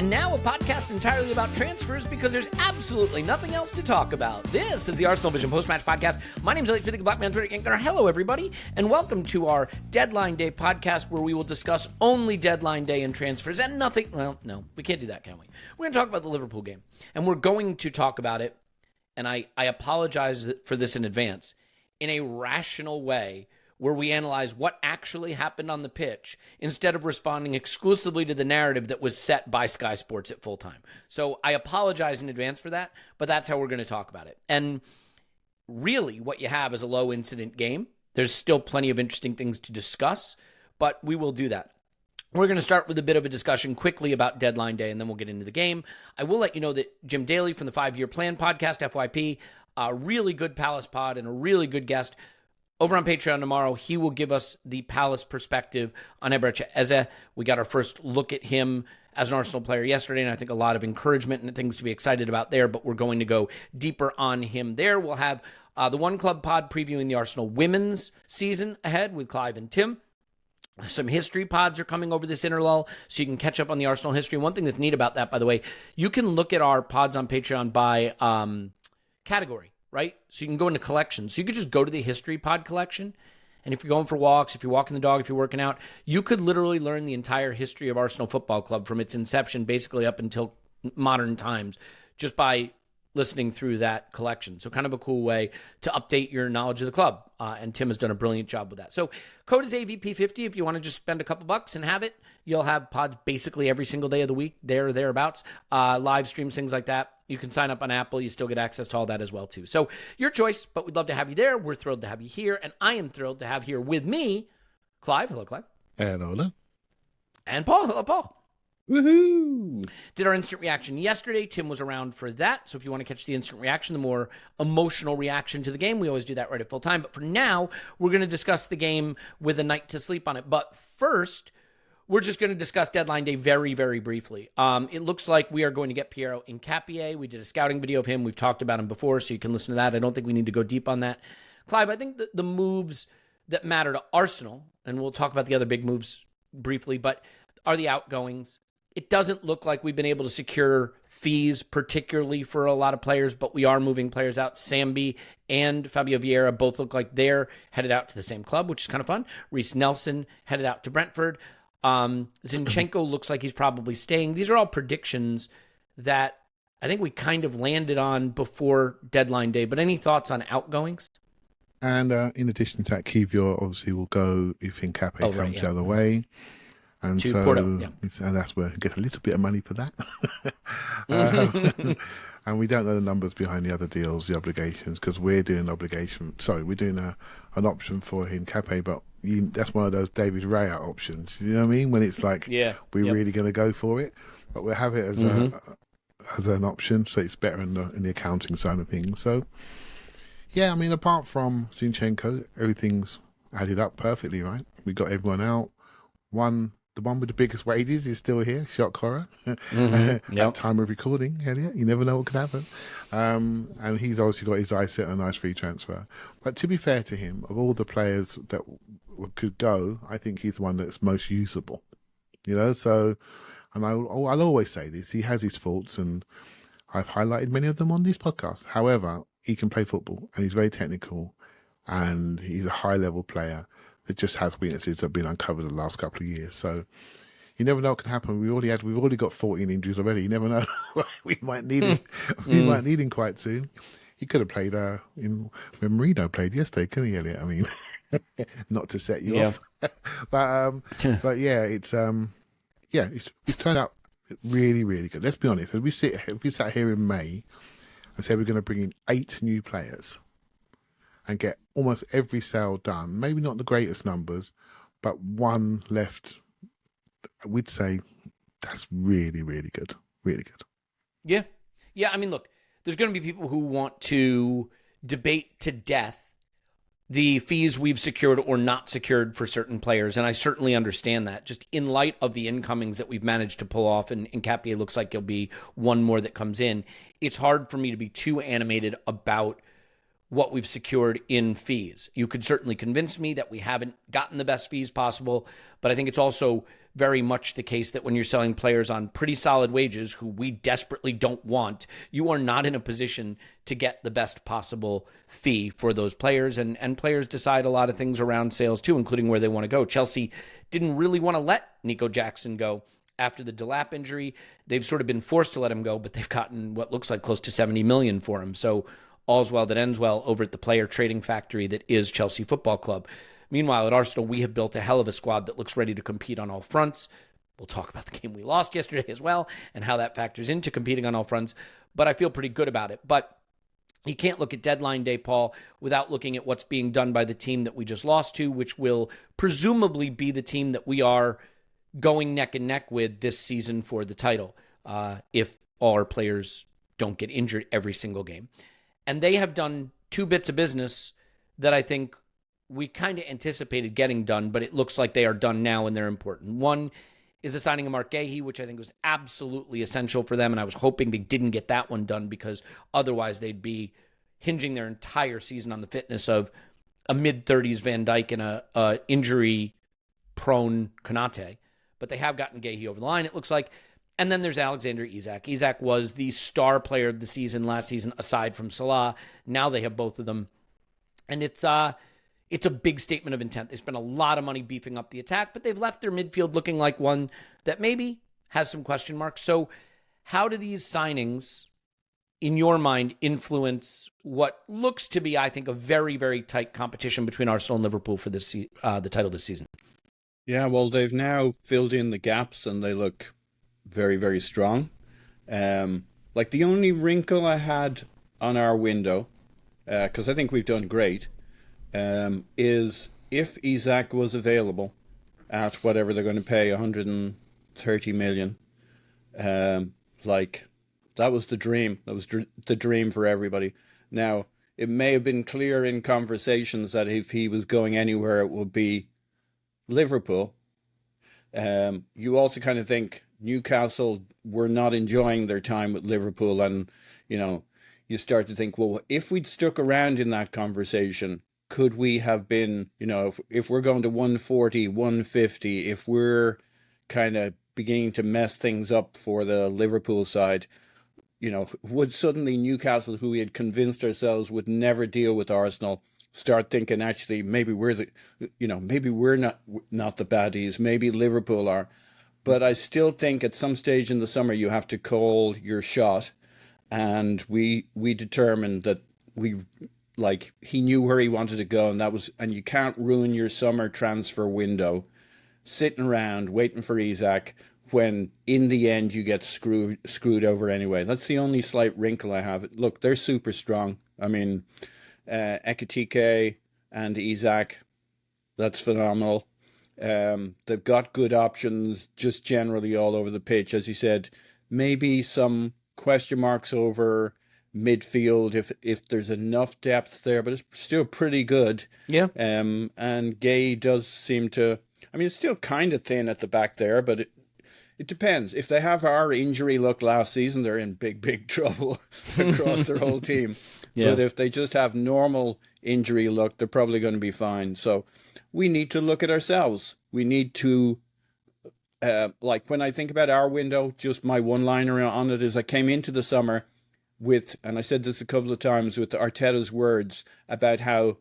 And now a podcast entirely about transfers because there's absolutely nothing else to talk about. This is the ArsenalVision Post-Match Podcast. My name's Elliot, the Black Man Twitter Ganker. Hello, everybody, and welcome to our Deadline Day podcast where we will discuss only Deadline Day and transfers and nothing. Well, no, we can't do that, can we? We're going to talk about the Liverpool game, and we're going to talk about it, and I apologize for this in advance, in a rational way, where we analyze what actually happened on the pitch instead of responding exclusively to the narrative that was set by Sky Sports at full time. So I apologize in advance for that, but that's how we're going to talk about it. And really what you have is a low incident game. There's still plenty of interesting things to discuss, but we will do that. We're going to start with a bit of a discussion quickly about Deadline Day, and then we'll get into the game. I will let you know that Jim Daly from the 5-Year Plan podcast, FYP, a really good Palace pod and a really good guest, over on Patreon tomorrow, he will give us the Palace perspective on Eberechi. We got our first look at him as an Arsenal player yesterday, and I think a lot of encouragement and things to be excited about there, but we're going to go deeper on him there. We'll have the One Club pod previewing the Arsenal women's season ahead with Clive and Tim. Some history pods are coming over this interlull, so you can catch up on the Arsenal history. One thing that's neat about that, by the way, you can look at our pods on Patreon by category. Right? So you can go into collections. So you could just go to the history pod collection. And if you're going for walks, if you're walking the dog, if you're working out, you could literally learn the entire history of Arsenal Football Club from its inception, basically up until modern times, just by listening through that collection. So kind of a cool way to update your knowledge of the club. And Tim has done a brilliant job with that. So code is AVP50 if you want to just spend a couple bucks and have it. You'll have pods basically every single day of the week, there or thereabouts. Live streams, things like that. You can sign up on Apple. You still get access to all that as well, too. So your choice, but we'd love to have you there. We're thrilled to have you here. And I am thrilled to have here with me, Clive. Hello, Clive. Hello. And Paul. Hello, Paul. Woohoo! Did our instant reaction yesterday. Tim was around for that. So if you want to catch the instant reaction, the more emotional reaction to the game, we always do that right at full time. But for now, we're going to discuss the game with a night to sleep on it. But first, we're just going to discuss Deadline Day very, very briefly. It looks like we are going to get Piero Hincapié. We did a scouting video of him. We've talked about him before, so you can listen to that. I don't think we need to go deep on that. Clive, I think the moves that matter to Arsenal, and we'll talk about the other big moves briefly, but are the outgoings. It doesn't look like we've been able to secure fees, particularly for a lot of players, but we are moving players out. Sambi and Fabio Vieira both look like they're headed out to the same club, which is kind of fun. Reece Nelson headed out to Brentford. Zinchenko looks like he's probably staying. These are all predictions that I think we kind of landed on before Deadline Day. But any thoughts on outgoings? And in addition to that, Kivior obviously will go if Hincapié comes the other way. And to so Porto, and that's where we get a little bit of money for that. And we don't know the numbers behind the other deals, the obligations, because we're doing an obligation. Sorry, we're doing an option for Hincapié, but that's one of those David Raya options. You know what I mean? When it's like, we're really going to go for it, but we'll have it as an option, so it's better in the accounting side of things. So, yeah, I mean, apart from Zinchenko, everything's added up perfectly, right? We got everyone out. The one with the biggest wages is still here, shock horror. At time of recording, Elliot, you never know what could happen. And he's obviously got his eyes set on a nice free transfer. But to be fair to him, of all the players that could go, I think he's the one that's most usable. You know, so, and I'll always say this, he has his faults, and I've highlighted many of them on this podcast. However, he can play football, and he's very technical, and he's a high-level player that just has weaknesses that have been uncovered the last couple of years. So you never know what can happen. We've already got 14 injuries already. You never know. We might need him. We might need him quite soon. He could have played when Marino played yesterday, couldn't he, Elliot? I mean, not to set you off, but yeah, it's turned out really, really good. Let's be honest. If we sat here in May and said we're going to bring in 8 new players and get almost every sale done, maybe not the greatest numbers, but one left, we'd say that's really, really good. Really good. Yeah. Yeah, I mean, look, there's going to be people who want to debate to death the fees we've secured or not secured for certain players, and I certainly understand that. Just in light of the incomings that we've managed to pull off, and Hincapié looks like there'll be one more that comes in, it's hard for me to be too animated about what we've secured in fees. You could certainly convince me that we haven't gotten the best fees possible, but I think it's also very much the case that when you're selling players on pretty solid wages who we desperately don't want, you are not in a position to get the best possible fee for those players. And players decide a lot of things around sales too, including where they want to go. Chelsea didn't really want to let Nico Jackson go after the Delap injury. They've sort of been forced to let him go, but they've gotten what looks like close to 70 million for him. So all's well that ends well over at the player trading factory that is Chelsea Football Club. Meanwhile, at Arsenal, we have built a hell of a squad that looks ready to compete on all fronts. We'll talk about the game we lost yesterday as well and how that factors into competing on all fronts, but I feel pretty good about it. But you can't look at deadline day, Paul, without looking at what's being done by the team that we just lost to, which will presumably be the team that we are going neck and neck with this season for the title, if all our players don't get injured every single game. And they have done two bits of business that I think we kind of anticipated getting done, but it looks like they are done now and they're important. One is the signing of Mark Gyokeres, which I think was absolutely essential for them, and I was hoping they didn't get that one done because otherwise they'd be hinging their entire season on the fitness of a mid-30s Van Dijk and a injury-prone Konate. But they have gotten Gyokeres over the line, it looks like. And then there's Alexander Isak. Isak was the star player of the season last season, aside from Salah. Now they have both of them. And it's a big statement of intent. They spent a lot of money beefing up the attack, but they've left their midfield looking like one that maybe has some question marks. So how do these signings, in your mind, influence what looks to be, I think, a very, very tight competition between Arsenal and Liverpool for this the title this season? Yeah, well, they've now filled in the gaps and they look very, very strong. Like the only wrinkle I had on our window, because I think we've done great, is if Isak was available at whatever they're going to pay, 130 million, like that was the dream. That was the dream for everybody. Now, it may have been clear in conversations that if he was going anywhere, it would be Liverpool. You also kind of think Newcastle were not enjoying their time with Liverpool, and you start to think, well, if we'd stuck around in that conversation, could we have been, if we're going to 140, 150, if we're kind of beginning to mess things up for the Liverpool side, would suddenly Newcastle, who we had convinced ourselves would never deal with Arsenal, start thinking, actually, maybe we're not the baddies, maybe Liverpool are. But I still think at some stage in the summer you have to call your shot, and we determined that he knew where he wanted to go, and you can't ruin your summer transfer window sitting around waiting for Isak when in the end you get screwed over anyway. That's the only slight wrinkle I have. Look, they're super strong. I mean, Ekitike and Isak, that's phenomenal. They've got good options just generally all over the pitch. As you said, maybe some question marks over midfield if there's enough depth there, but it's still pretty good. Yeah. And Gay does seem to, it's still kind of thin at the back there, but it depends. If they have our injury luck last season, they're in big, big trouble across their whole team. Yeah. But if they just have normal injury luck, they're probably going to be fine. So we need to look at ourselves. We need to, when I think about our window, just my one-liner on it is I came into the summer with, and I said this a couple of times, with Arteta's words about how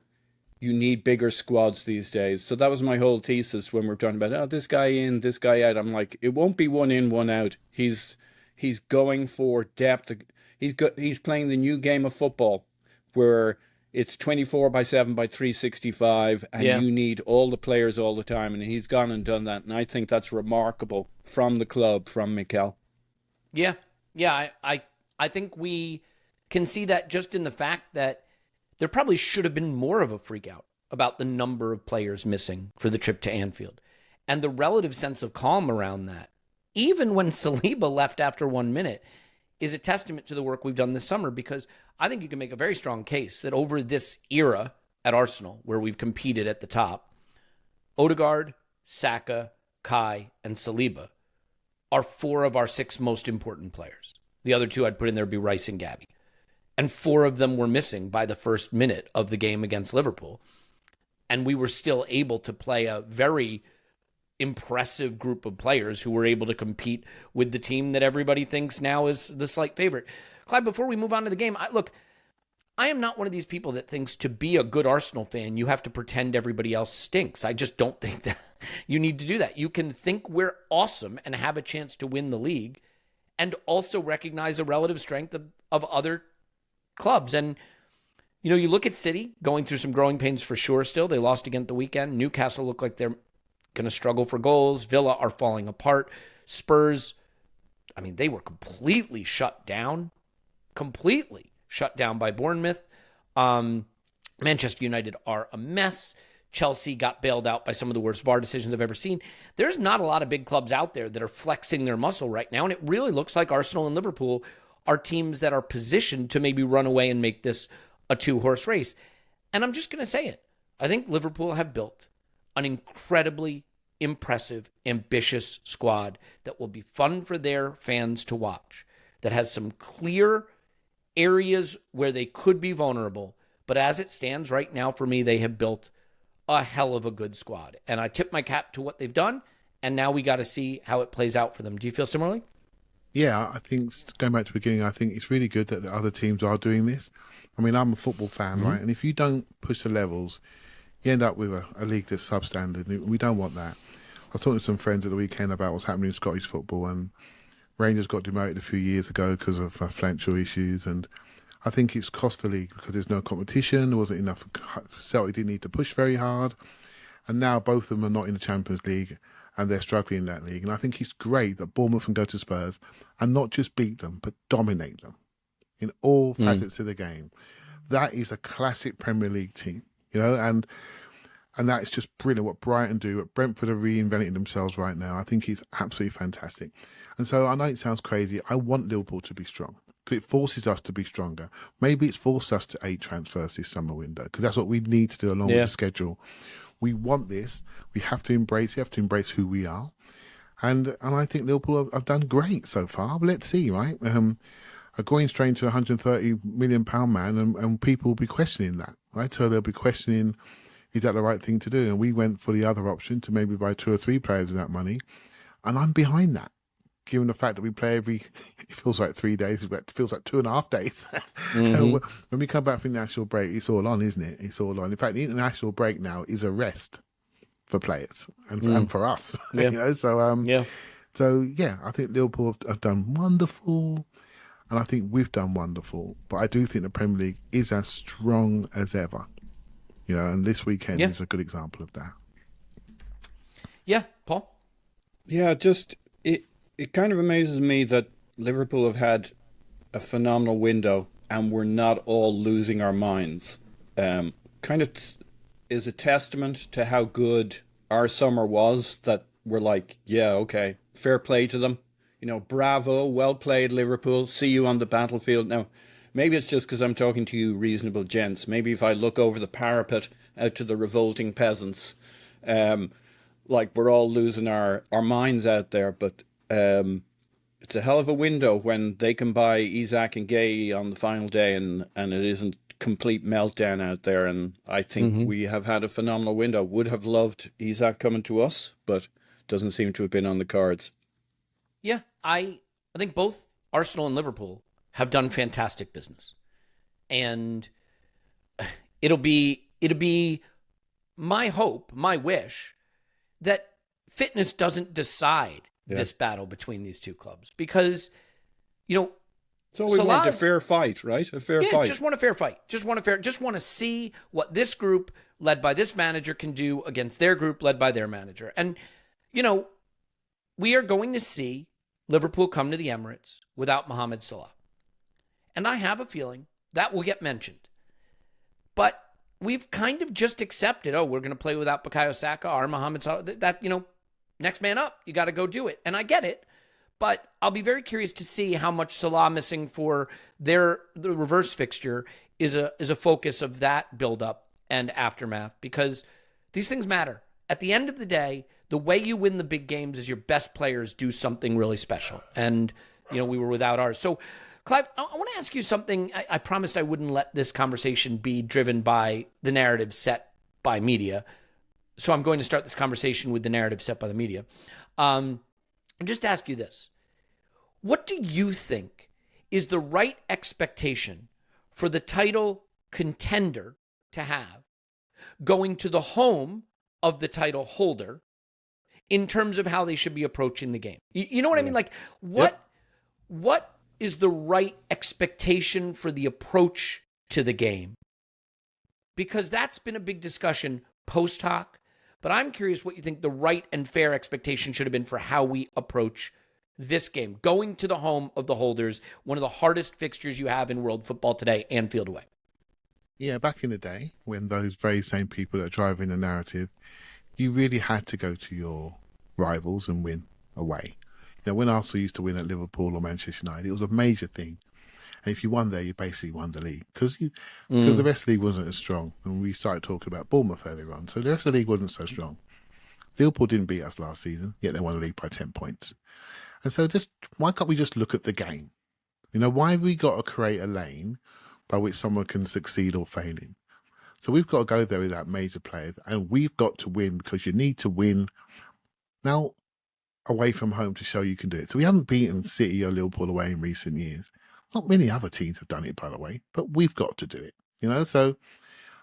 you need bigger squads these days. So that was my whole thesis when we're talking about, this guy in, this guy out. I'm like, it won't be one in, one out. He's going for depth. He's playing the new game of football where it's 24/7 by 365, and you need all the players all the time. And he's gone and done that. And I think that's remarkable from the club, from Mikel. Yeah. Yeah. I think we can see that just in the fact that there probably should have been more of a freak out about the number of players missing for the trip to Anfield and the relative sense of calm around that. Even when Saliba left after 1 minute is a testament to the work we've done this summer, because I think you can make a very strong case that over this era at Arsenal, where we've competed at the top, Odegaard, Saka, Kai, and Saliba are 4 of our 6 most important players. The other 2 I'd put in there would be Rice and Gabby. and 4 of them were missing by the first minute of the game against Liverpool. And we were still able to play a very impressive group of players who were able to compete with the team that everybody thinks now is the slight favorite. Clive, before we move on to the game, I am not one of these people that thinks to be a good Arsenal fan, you have to pretend everybody else stinks. I just don't think that you need to do that. You can think we're awesome and have a chance to win the league and also recognize the relative strength of other clubs. And, you look at City going through some growing pains for sure still. They lost again at the weekend. Newcastle look like they're going to struggle for goals. Villa are falling apart. Spurs, they were completely shut down by Bournemouth. Manchester United are a mess. Chelsea got bailed out by some of the worst VAR decisions I've ever seen. There's not a lot of big clubs out there that are flexing their muscle right now, and it really looks like Arsenal and Liverpool are teams that are positioned to maybe run away and make this a 2-horse race. And I'm just going to say it. I think Liverpool have built an incredibly impressive, ambitious squad that will be fun for their fans to watch, that has some clear areas where they could be vulnerable. But as it stands right now, for me, they have built a hell of a good squad. And I tip my cap to what they've done, and now we got to see how it plays out for them. Do you feel similarly? Yeah, I think, going back to the beginning, I think it's really good that the other teams are doing this. I'm a football fan, right? And if you don't push the levels, you end up with a league that's substandard. We don't want that. I was talking to some friends at the weekend about what's happening in Scottish football, and Rangers got demoted a few years ago because of financial issues, and I think it's cost the league because there's no competition. There wasn't enough. Celtic didn't need to push very hard, and now both of them are not in the Champions League, and they're struggling in that league. And I think it's great that Bournemouth can go to Spurs and not just beat them, but dominate them in all facets of the game. That is a classic Premier League team, and that is just brilliant. What Brighton do, what Brentford are reinventing themselves right now, I think it's absolutely fantastic. And so I know it sounds crazy. I want Liverpool to be strong because it forces us to be stronger. Maybe it's forced us to 8 transfers this summer window because that's what we need to do along with the schedule. We want this. We have to embrace it. We have to embrace who we are. And I think Liverpool have done great so far. But let's see, right? Going straight to a £130 million man, and people will be questioning that, right? So they'll be questioning, is that the right thing to do? And we went for the other option to maybe buy 2 or 3 players with that money. And I'm behind that, given the fact that we play it feels like 3 days, but it feels like 2.5 days. When we come back from the international break, it's all on, isn't it? It's all on. In fact, the international break now is a rest for players and for us. Yeah. So I think Liverpool have done wonderful. And I think we've done wonderful. But I do think the Premier League is as strong as ever. And this weekend is a good example of that. Yeah, Paul? Yeah, just it kind of amazes me that Liverpool have had a phenomenal window and we're not all losing our minds. Kind of is a testament to how good our summer was that we're like, yeah, okay, fair play to them. Bravo, well played, Liverpool. See you on the battlefield. Now, maybe it's just because I'm talking to you reasonable gents. Maybe if I look over the parapet out to the revolting peasants, we're all losing our minds out there. But it's a hell of a window when they can buy Isak and Gueye on the final day and it isn't complete meltdown out there. And I think we have had a phenomenal window. Would have loved Isak coming to us, but doesn't seem to have been on the cards. Yeah, I think both Arsenal and Liverpool have done fantastic business. And it'll be my hope, my wish, that fitness doesn't decide this battle between these two clubs. Because, so we want a fair fight, right? A fair fight. Just want a fair fight. Just want to see what this group led by this manager can do against their group led by their manager. And, we are going to see Liverpool come to the Emirates without Mohamed Salah. And I have a feeling that will get mentioned. But we've kind of just accepted, we're going to play without Bukayo Saka or Mohamed Salah. That, next man up. You got to go do it. And I get it. But I'll be very curious to see how much Salah missing for the reverse fixture is a focus of that buildup and aftermath, because these things matter. At the end of the day, the way you win the big games is your best players do something really special. And, we were without ours. So, Clive, I want to ask you something. I promised I wouldn't let this conversation be driven by the narrative set by media. So I'm going to start this conversation with the narrative set by the media. And just ask you this. What do you think is the right expectation for the title contender to have going to the home of the title holder in terms of how they should be approaching the game? You know what I mean? Like, what is the right expectation for the approach to the game? Because that's been a big discussion post hoc, but I'm curious what you think the right and fair expectation should have been for how we approach this game, going to the home of the holders, one of the hardest fixtures you have in world football today, Anfield away. Yeah, back in the day, when those very same people that are driving the narrative, you really had to go to your rivals and win away. You know, when Arsenal used to win at Liverpool or Manchester United, it was a major thing. And if you won there, you basically won the league because the rest of the league wasn't as strong. And we started talking about Bournemouth earlier on. So the rest of the league wasn't so strong. Liverpool didn't beat us last season, yet they won the league by 10 points. And so why can't we just look at the game? You know, why have we got to create a lane by which someone can succeed or fail in? So we've got to go there without major players, and we've got to win because you need to win now away from home to show you can do it. So we haven't beaten City or Liverpool away in recent years. Not many other teams have done it, by the way, but we've got to do it. You know, so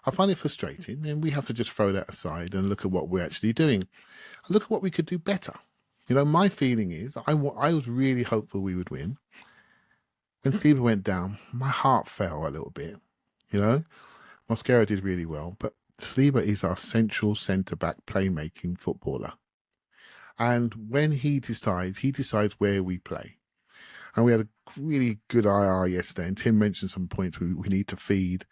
I find it frustrating, and we have to just throw that aside and look at what we're actually doing and look at what we could do better. You know, my feeling is I was really hopeful we would win. When Saliba went down, my heart fell a little bit. You know, Mascara did really well, but Saliba is our central centre-back playmaking footballer. And when he decides where we play. And we had a really good IR yesterday, and Tim mentioned some points we need to feed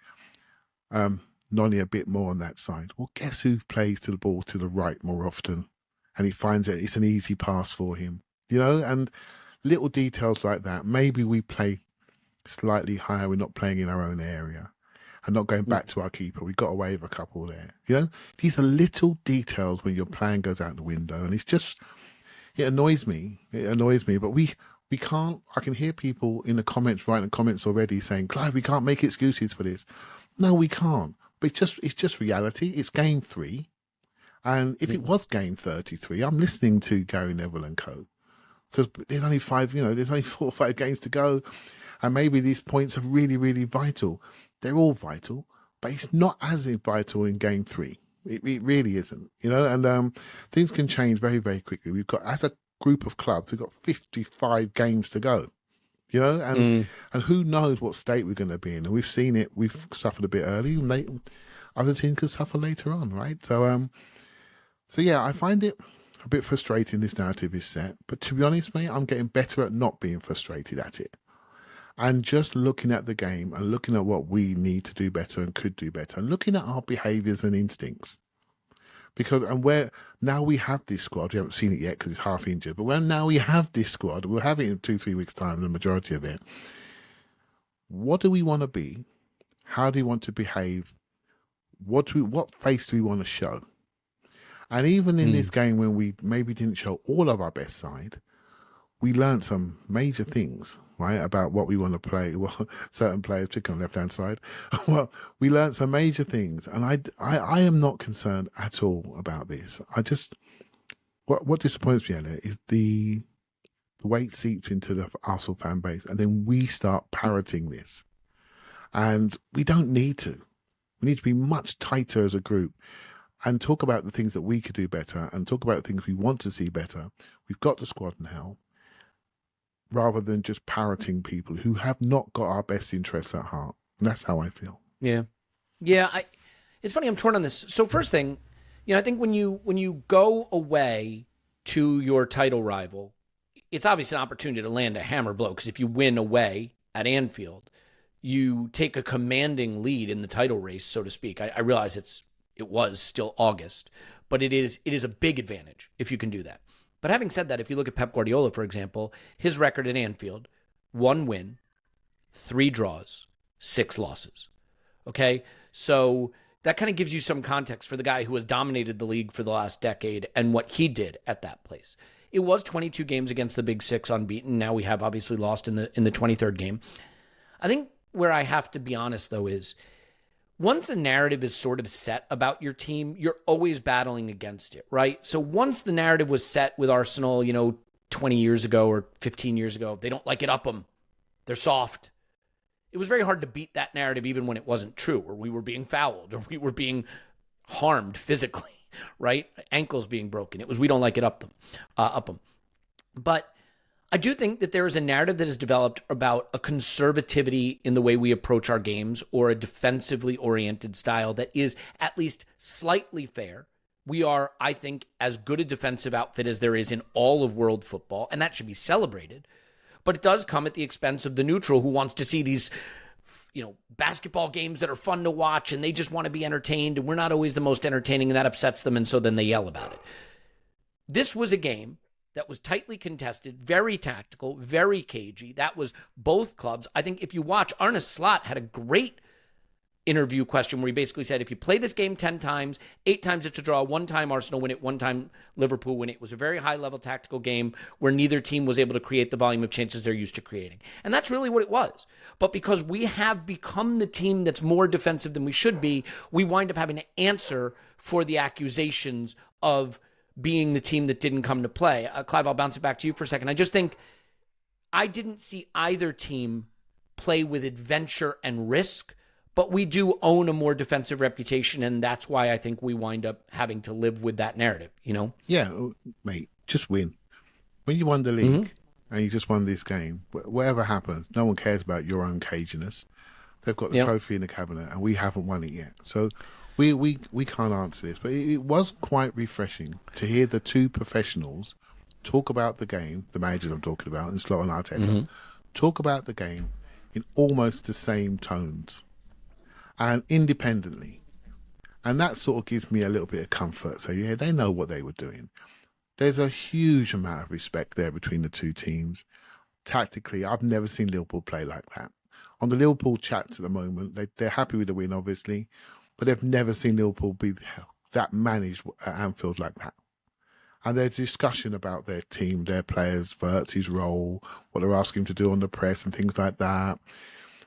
Nwaneri a bit more on that side. Well, guess who plays to the ball to the right more often? And he finds that it's an easy pass for him, you know, and little details like that. Maybe we play slightly higher. We're not playing in our own area and not going back to our keeper. We got away with a couple there. You know, these are little details when your plan goes out the window. And it annoys me. But we can't, I can hear people in the comments, writing comments already saying, Clive, we can't make excuses for this. No, we can't. But it's just reality. It's game 3. And if it was game 33, I'm listening to Gary Neville and co. Because there's only 4 or 5 games to go. And maybe these points are really, really vital. They're all vital, but it's not as vital in game 3. It really isn't, you know, and things can change very, very quickly. We've got, as a group of clubs, we've got 55 games to go, you know, and who knows what state we're going to be in. And we've seen it, we've suffered a bit early, and other teams could suffer later on, right? So yeah, I find it a bit frustrating this narrative is set, but to be honest, mate, I'm getting better at not being frustrated at it. And just looking at the game and looking at what we need to do better and could do better and looking at our behaviours and instincts. Now we have this squad, we haven't seen it yet because it's half injured, but now we have this squad, we'll have it in 2-3 weeks' time, the majority of it. What do we want to be? How do we want to behave? What face do we want to show? And even in this game, when we maybe didn't show all of our best side, we learned some major things, right, about what we want to play. Well, certain players, particularly on the left-hand side, well, we learned some major things. And I am not concerned at all about this. What disappoints me, Elliot, is the way it seeps into the Arsenal fan base. And then we start parroting this. And we don't need to. We need to be much tighter as a group and talk about the things that we could do better and talk about the things we want to see better. We've got the squad now, rather than just parroting people who have not got our best interests at heart. And that's how I feel. Yeah. It's funny, I'm torn on this. So first thing, you know, I think when you go away to your title rival, it's obviously an opportunity to land a hammer blow, because if you win away at Anfield, you take a commanding lead in the title race, so to speak. I realize it was still August, but it is a big advantage if you can do that. But having said that, if you look at Pep Guardiola, for example, his record at Anfield, 1 win, 3 draws, 6 losses. Okay? So that kind of gives you some context for the guy who has dominated the league for the last decade and what he did at that place. it was 22 games against the Big Six unbeaten. Now we have obviously lost in the 23rd game. I think where I have to be honest, though, is once a narrative is sort of set about your team, you're always battling against it, right? So once the narrative was set with Arsenal, 20 years ago or 15 years ago, they don't like it up them. They're soft. It was very hard to beat that narrative even when it wasn't true, or we were being fouled, or we were being harmed physically, right? Ankles being broken. It was, we don't like it up them. But I do think that there is a narrative that has developed about a conservativity in the way we approach our games, or a defensively oriented style that is at least slightly fair. We are, I think, as good a defensive outfit as there is in all of world football, and that should be celebrated. But it does come at the expense of the neutral who wants to see these, basketball games that are fun to watch, and they just want to be entertained, and we're not always the most entertaining, and that upsets them, and so then they yell about it. This was a game that was tightly contested, very tactical, very cagey. That was both clubs. I think if you watch, Arne Slot had a great interview question where he basically said, if you play this game 10 times, 8 times it's a draw, 1 time Arsenal win it, 1 time Liverpool win it. It was a very high-level tactical game where neither team was able to create the volume of chances they're used to creating. And that's really what it was. But because we have become the team that's more defensive than we should be, we wind up having to answer for the accusations of being the team that didn't come to play. Clive, I'll bounce it back to you for a second. I just think I didn't see either team play with adventure and risk, but we do own a more defensive reputation, and that's why I think we wind up having to live with that narrative, Yeah, mate, just win. When you won the league and you just won this game, whatever happens, no one cares about your own caginess. They've got the trophy in the cabinet, and we haven't won it yet. So we can't answer this, but it was quite refreshing to hear the two professionals talk about the game, the managers I'm talking about, and Slot and Arteta, talk about the game in almost the same tones and independently. And that sort of gives me a little bit of comfort. So, yeah, they know what they were doing. There's a huge amount of respect there between the two teams. Tactically, I've never seen Liverpool play like that. On the Liverpool chats at the moment, they're happy with the win, obviously, but they've never seen Liverpool be that managed at Anfield like that. And there's discussion about their team, their players, Vert's role, what they're asking him to do on the press and things like that.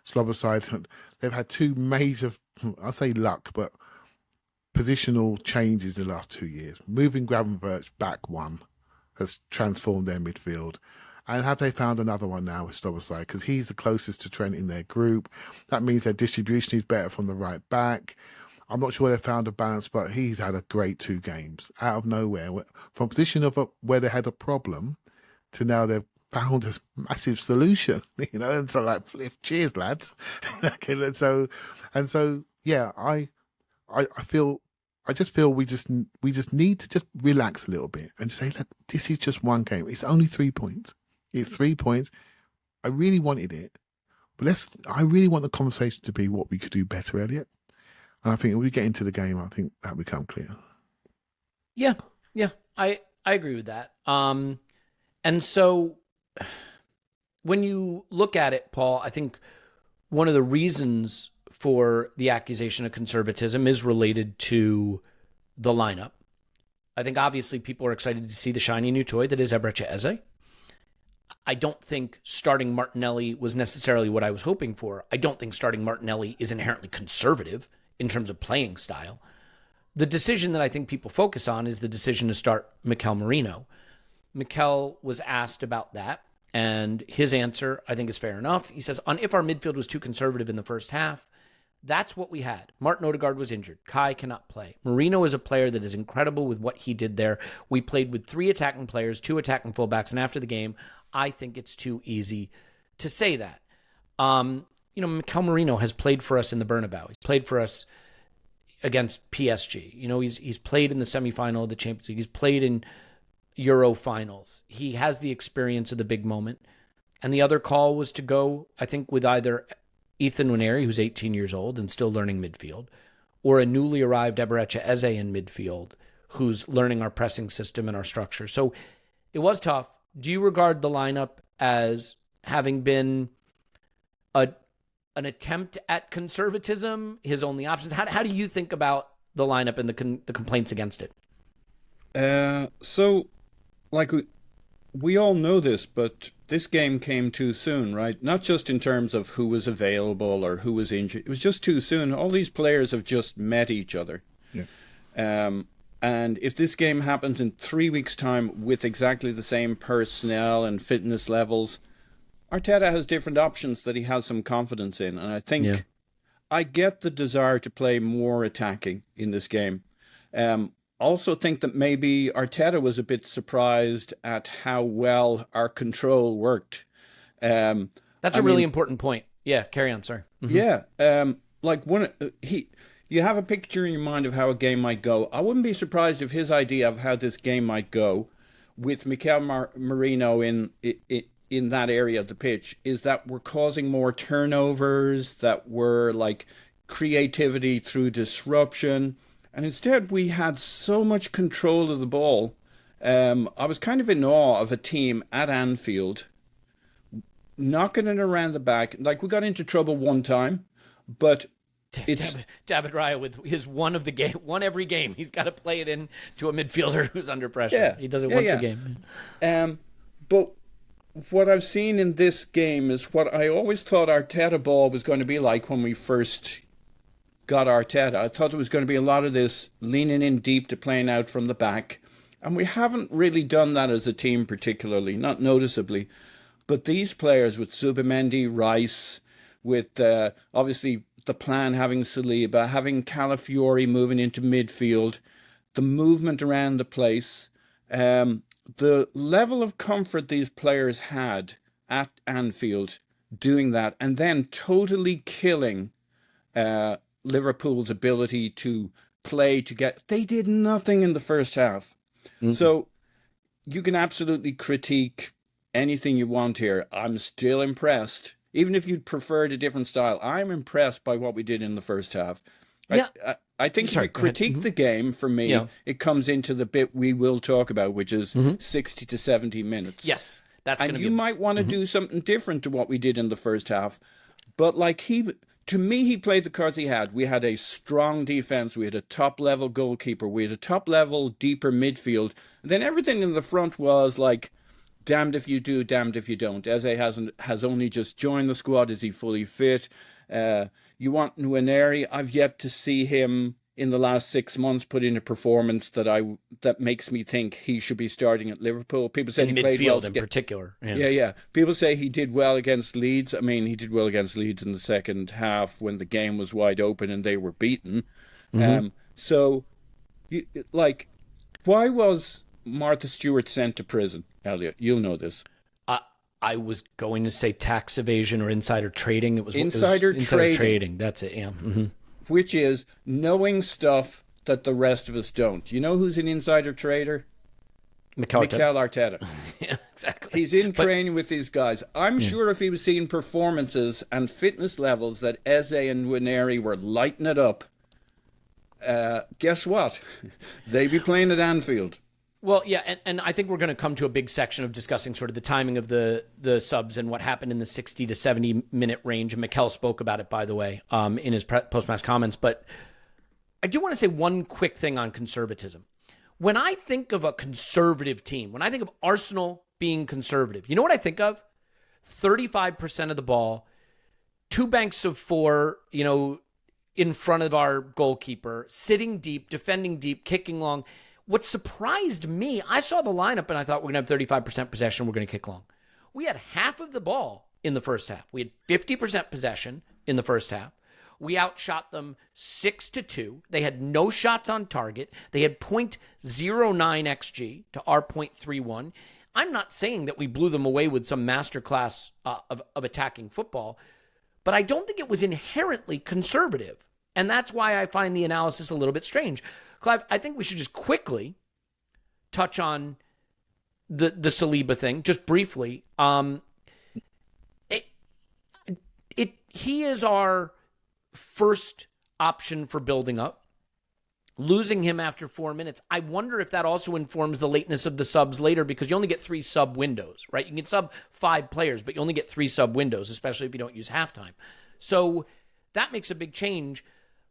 Sloboside, they've had 2 major, I'll say luck, but positional changes in the last 2 years. Moving Gravenberch back 1 has transformed their midfield. And have they found another one now with Sloboside? Because he's the closest to Trent in their group. That means their distribution is better from the right back. I'm not sure they've found a balance, but he's had a great 2 games out of nowhere. From a position of where they had a problem to now they've found a massive solution, and so cheers, lads. and so, yeah, I just feel we just need to just relax a little bit and say, look, this is just one game. It's only 3 points. It's 3 points. I really wanted it, but I really want the conversation to be what we could do better, Elliot. And I think when we get into the game, I think that become clear. Yeah, I agree with that. And so when you look at it, Paul, I think one of the reasons for the accusation of conservatism is related to the lineup. I think obviously people are excited to see the shiny new toy that is Eberechi. I don't think starting Martinelli was necessarily what I was hoping for. I don't think starting Martinelli is inherently conservative in terms of playing style. The decision that I think people focus on is the decision to start Mikel Merino. Mikel was asked about that, and his answer, I think, is fair enough. He says, if our midfield was too conservative in the first half, that's what we had. Martin Odegaard was injured. Kai cannot play. Merino is a player that is incredible with what he did there. We played with 3 attacking players, 2 attacking fullbacks, and after the game, I think it's too easy to say that. Mikel Merino has played for us in the Bernabeu. He's played for us against PSG. He's played in the semifinal of the Champions League. He's played in Euro finals. He has the experience of the big moment. And the other call was to go, I think, with either Ethan Nwaneri, who's 18 years old and still learning midfield, or a newly arrived Eberechi in midfield, who's learning our pressing system and our structure. So it was tough. Do you regard the lineup as having been an attempt at conservatism, his only options? How do you think about the lineup and the complaints against it? we all know this, but this game came too soon, right? Not just in terms of who was available or who was injured. It was just too soon. All these players have just met each other. Yeah. And if this game happens in 3 weeks' time with exactly the same personnel and fitness levels, Arteta has different options that he has some confidence in. And I think I get the desire to play more attacking in this game. Also think that maybe Arteta was a bit surprised at how well our control worked. That's a really important point. Yeah, carry on, sorry. Mm-hmm. Yeah, you have a picture in your mind of how a game might go. I wouldn't be surprised if his idea of how this game might go with Mikel Merino in that area of the pitch is that we're causing more turnovers, that we're like creativity through disruption. And instead, we had so much control of the ball. I was kind of in awe of a team at Anfield, knocking it around the back. Like, we got into trouble one time, but it's... David Raya with his one every game. He's got to play it in to a midfielder who's under pressure. Yeah, he does it once a game. But what I've seen in this game is what I always thought Arteta ball was going to be like when we first got Arteta. I thought there was going to be a lot of this leaning in deep to playing out from the back. And we haven't really done that as a team particularly, not noticeably. But these players with Zubimendi, Rice, with obviously the plan having Saliba, having Calafiori moving into midfield, the movement around the place, the level of comfort these players had at Anfield doing that, and then totally killing Liverpool's ability to play to get... They did nothing in the first half. Mm-hmm. So you can absolutely critique anything you want here. I'm still impressed. Even if you'd preferred a different style, I'm impressed by what we did in the first half. Yeah. I think if you critique the game, for me, it comes into the bit we will talk about, which is 60 to 70 minutes. Yes. And you might want to do something different to what we did in the first half. But like to me, he played the cards he had. We had a strong defense. We had a top-level goalkeeper. We had a top-level, deeper midfield. And then everything in the front was like, damned if you do, damned if you don't. Eze has only just joined the squad. Is he fully fit? You want Nwaneri. I've yet to see him in the last 6 months put in a performance that makes me think he should be starting at Liverpool. People say he played well in particular. Yeah. People say he did well against Leeds. I mean, he did well against Leeds in the second half when the game was wide open and they were beaten. Why was Martha Stewart sent to prison, Elliot? You'll know this. I was going to say tax evasion or insider trading. It was insider trading. That's it, yeah. Mm-hmm. Which is knowing stuff that the rest of us don't. You know who's an insider trader? Mikel Arteta. Yeah, exactly. He's in training with these guys. I'm sure if he was seeing performances and fitness levels that Eze and Nwaneri were lighting it up, guess what? They'd be playing at Anfield. Well, yeah, and I think we're going to come to a big section of discussing sort of the timing of the subs and what happened in the 60 to 70-minute range. And Mikel spoke about it, by the way, in his post-match comments. But I do want to say one quick thing on conservatism. When I think of a conservative team, when I think of Arsenal being conservative, you know what I think of? 35% of the ball, 2 banks of 4, in front of our goalkeeper, sitting deep, defending deep, kicking long. What surprised me, I saw the lineup and I thought we're going to have 35% possession, we're going to kick long. We had half of the ball in the first half. We had 50% possession in the first half. We outshot them 6-2. They had no shots on target. They had 0.09 XG to our 0.31. I'm not saying that we blew them away with some masterclass of attacking football, but I don't think it was inherently conservative. And that's why I find the analysis a little bit strange. Clive, I think we should just quickly touch on the Saliba thing, just briefly. He is our first option for building up. Losing him after 4 minutes, I wonder if that also informs the lateness of the subs later, because you only get 3 sub windows, right? You can sub 5 players, but you only get 3 sub windows, especially if you don't use halftime. So that makes a big change.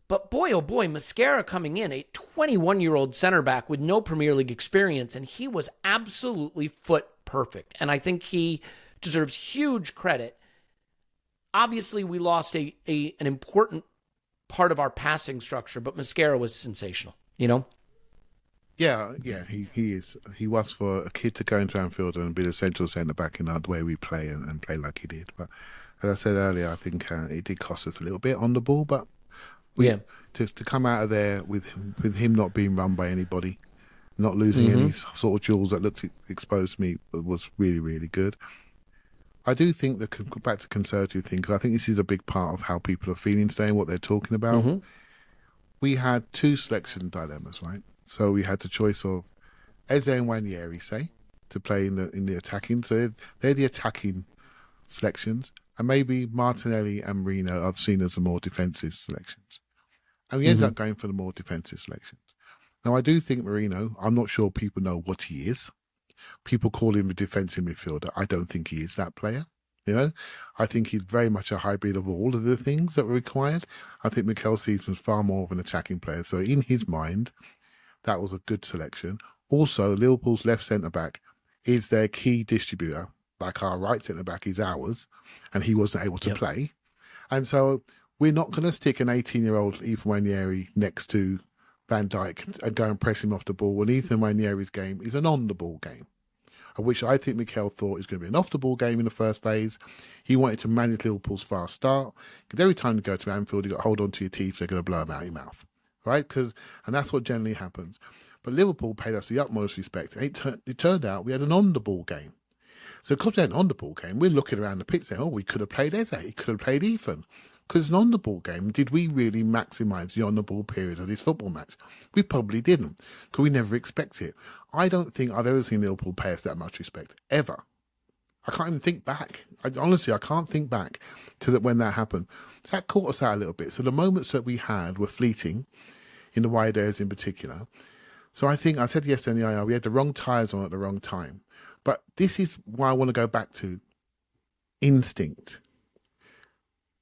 But boy, oh boy, Mascara coming in, a 21-year-old center back with no Premier League experience, and he was absolutely foot perfect. And I think he deserves huge credit. Obviously, we lost an important part of our passing structure, but Mascara was sensational, you know? Yeah, he is. He was, for a kid to go into Anfield and be the central centre-back in the way we play and play like he did. But as I said earlier, I think it did cost us a little bit on the ball, but to come out of there with him not being run by anybody, not losing any sort of jewels that looked exposed to me, was really, really good. I do think that, back to conservative thing, because I think this is a big part of how people are feeling today and what they're talking about. We had two selection dilemmas, right? So we had the choice of Eze and Nwaneri, say, to play in the attacking. So they're the attacking selections, and maybe Martinelli and Merino are seen as the more defensive selections. And we ended up going for the more defensive selections. Now, I do think Merino, I'm not sure people know what he is. People call him a defensive midfielder. I don't think he is that player. You know, I think he's very much a hybrid of all of the things that were required. I think Mikel sees him as far more of an attacking player. So in his mind, that was a good selection. Also, Liverpool's left centre-back is their key distributor. Like our right centre-back is ours, and he wasn't able to play. And so we're not going to stick an 18-year-old Ethan Nwaneri next to Van Dijk and go and press him off the ball when Ethan Nwaneri's game is an on-the-ball game, which I think Mikel thought is going to be an off-the-ball game in the first phase. He wanted to manage Liverpool's fast start, because every time you go to Anfield, you've got to hold on to your teeth, they're going to blow them out of your mouth, right? And that's what generally happens. But Liverpool paid us the utmost respect. It turned out we had an on-the-ball game. So because we had an on-the-ball game, we're looking around the pitch saying, oh, we could have played Eze, he could have played Ethan. Because an on-the-ball game, did we really maximise the on-the-ball period of this football match? We probably didn't, because we never expect it. I don't think I've ever seen Liverpool pay us that much respect, ever. I can't even think back. Honestly, I can't think back to when that happened. So that caught us out a little bit. So the moments that we had were fleeting, in the wide areas in particular. So I think, I said yesterday in the IR, we had the wrong tyres on at the wrong time. But this is why I want to go back to instinct.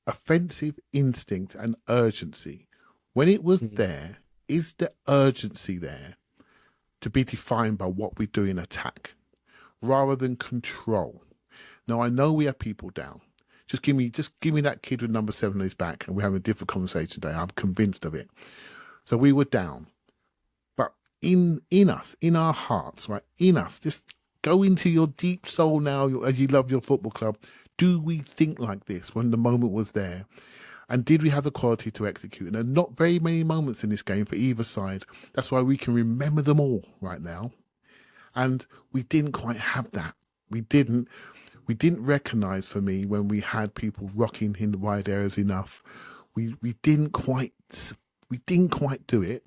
Offensive instinct and urgency. When it was there, is the urgency there to be defined by what we do in attack rather than control? Now, I know we have people down. Just give me that kid with number 7 on his back, and we're having a different conversation today. I'm convinced of it. So we were down. But in us, in our hearts, right, in us, just go into your deep soul now as you love your football club. Do we think like this when the moment was there? And did we have the quality to execute? And there are not very many moments in this game for either side. That's why we can remember them all right now. And we didn't quite have that. We didn't recognise, for me, when we had people rocking in the wide areas enough. We didn't quite do it.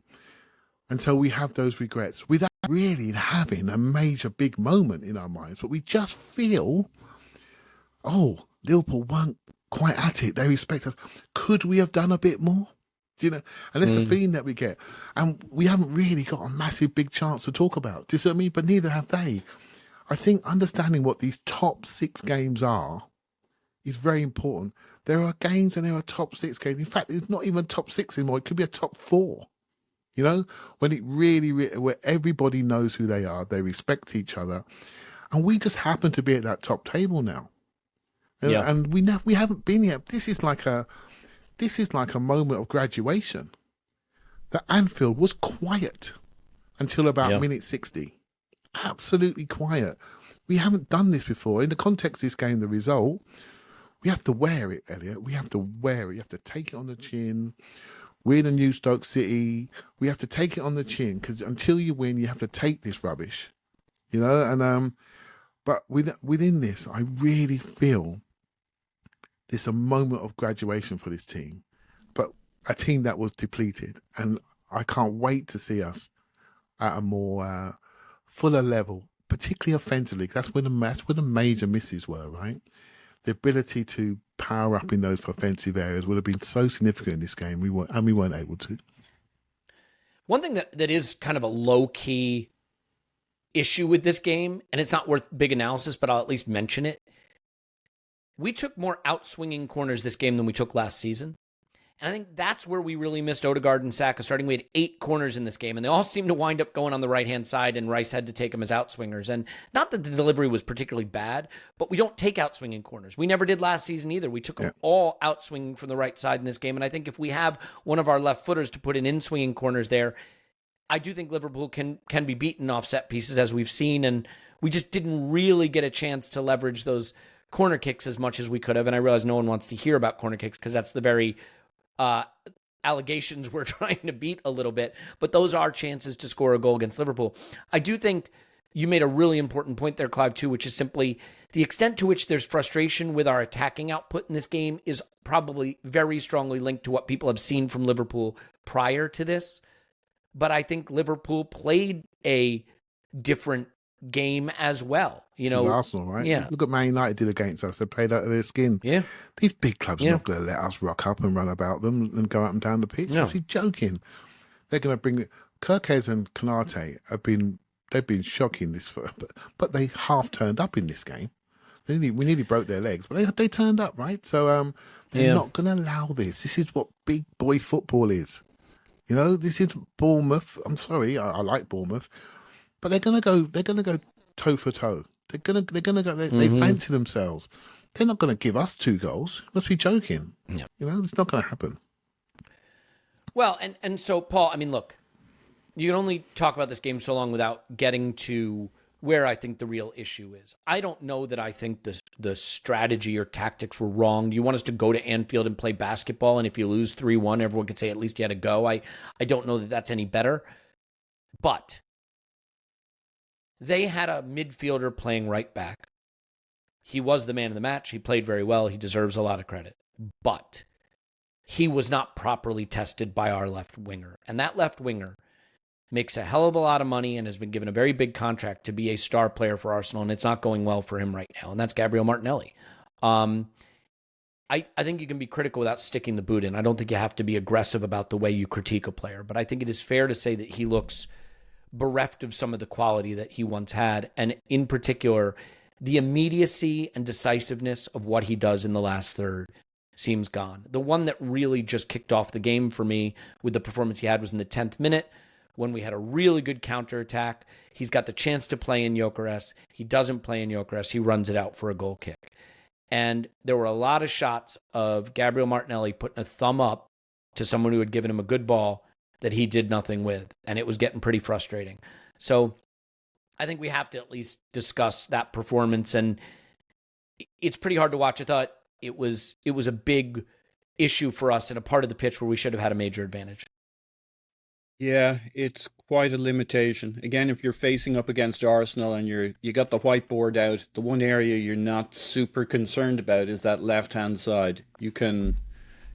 And so we have those regrets without really having a major big moment in our minds. But we just feel, oh, Liverpool weren't quite at it. They respect us. Could we have done a bit more? You know, and that's the feeling that we get. And we haven't really got a massive big chance to talk about. Do you see what I mean? But neither have they. I think understanding what these top 6 games are is very important. There are games and there are top 6 games. In fact, it's not even top 6 anymore. It could be a top 4. You know, when it really, where everybody knows who they are, they respect each other. And we just happen to be at that top table now. Yeah. And we haven't been yet. This is like a moment of graduation. The Anfield was quiet until about minute 60. Absolutely quiet. We haven't done this before. In the context of this game, the result, we have to wear it, Elliot. We have to wear it. You have to take it on the chin. We're the new Stoke City. We have to take it on the chin, because until you win, you have to take this rubbish. You know, and but within this, I really feel there's a moment of graduation for this team, but a team that was depleted. And I can't wait to see us at a more fuller level, particularly offensively. That's where the major misses were, right? The ability to power up in those offensive areas would have been so significant in this game. We weren't able to. One thing that is kind of a low-key issue with this game, and it's not worth big analysis, but I'll at least mention it. We took more outswinging corners this game than we took last season. And I think that's where we really missed Odegaard and Saka starting. We had 8 corners in this game, and they all seemed to wind up going on the right-hand side, and Rice had to take them as outswingers. And not that the delivery was particularly bad, but we don't take outswinging corners. We never did last season either. We took them all outswinging from the right side in this game. And I think if we have one of our left footers to put in swinging corners there, I do think Liverpool can be beaten off set pieces, as we've seen. And we just didn't really get a chance to leverage those corner kicks as much as we could have. And I realize no one wants to hear about corner kicks because that's the very allegations we're trying to beat a little bit, but those are chances to score a goal against Liverpool. I do think you made a really important point there, Clive, too, which is simply the extent to which there's frustration with our attacking output in this game is probably very strongly linked to what people have seen from Liverpool prior to this. But I think Liverpool played a different game as well. You know, Arsenal, right? Yeah. Look at Man United did against us. They played out of their skin. Yeah. These big clubs are not going to let us rock up and run about them and go up and down the pitch. No. Are you joking? They're going to bring it. Gyokeres and Konate they've been shocking but they half turned up in this game. We nearly broke their legs, but they turned up, right? So they're not going to allow this. This is what big boy football is. You know, this is Bournemouth. I'm sorry, I like Bournemouth, but they're going to go toe for toe. They're going to go. They fancy themselves. They're not going to give us 2 goals. You must be joking. Yeah. You know, it's not going to happen. Well, and so, Paul, I mean, look, you can only talk about this game so long without getting to where I think the real issue is. I don't know that I think the strategy or tactics were wrong. Do you want us to go to Anfield and play basketball, and if you lose 3-1, everyone can say at least you had a go? I don't know that that's any better. But they had a midfielder playing right back. He was the man of the match. He played very well. He deserves a lot of credit. But he was not properly tested by our left winger. And that left winger makes a hell of a lot of money and has been given a very big contract to be a star player for Arsenal, and it's not going well for him right now, and that's Gabriel Martinelli. I think you can be critical without sticking the boot in. I don't think you have to be aggressive about the way you critique a player, but I think it is fair to say that he looks bereft of some of the quality that he once had, and in particular, the immediacy and decisiveness of what he does in the last third seems gone. The one that really just kicked off the game for me with the performance he had was in the 10th minute, when we had a really good counterattack. He's got the chance to play in Gyokeres. He doesn't play in Gyokeres. He runs it out for a goal kick. And there were a lot of shots of Gabriel Martinelli putting a thumb up to someone who had given him a good ball that he did nothing with. And it was getting pretty frustrating. So I think we have to at least discuss that performance. And it's pretty hard to watch. I thought it was a big issue for us in a part of the pitch where we should have had a major advantage. Yeah, it's quite a limitation. Again, if you're facing up against Arsenal and you got the whiteboard out, the one area you're not super concerned about is that left-hand side. You can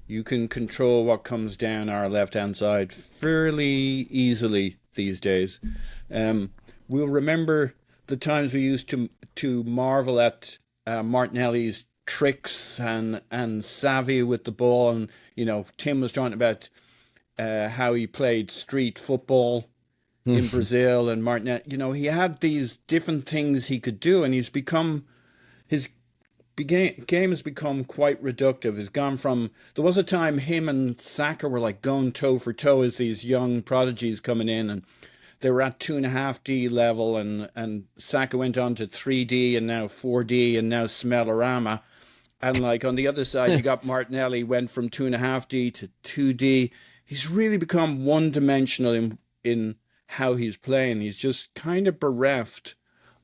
control what comes down our left-hand side fairly easily these days. We'll remember the times we used to marvel at Martinelli's tricks and savvy with the ball, and Tim was talking about how he played street football in Brazil, and Martinelli, he had these different things he could do, and his game has become quite reductive. It's gone from, there was a time him and Saka were like going toe for toe as these young prodigies coming in, and they were at 2.5D level, and Saka went on to 3D and now 4D and now Smellerama. And like on the other side, you got Martinelli went from 2.5D to 2D. He's really become one-dimensional in how he's playing. He's just kind of bereft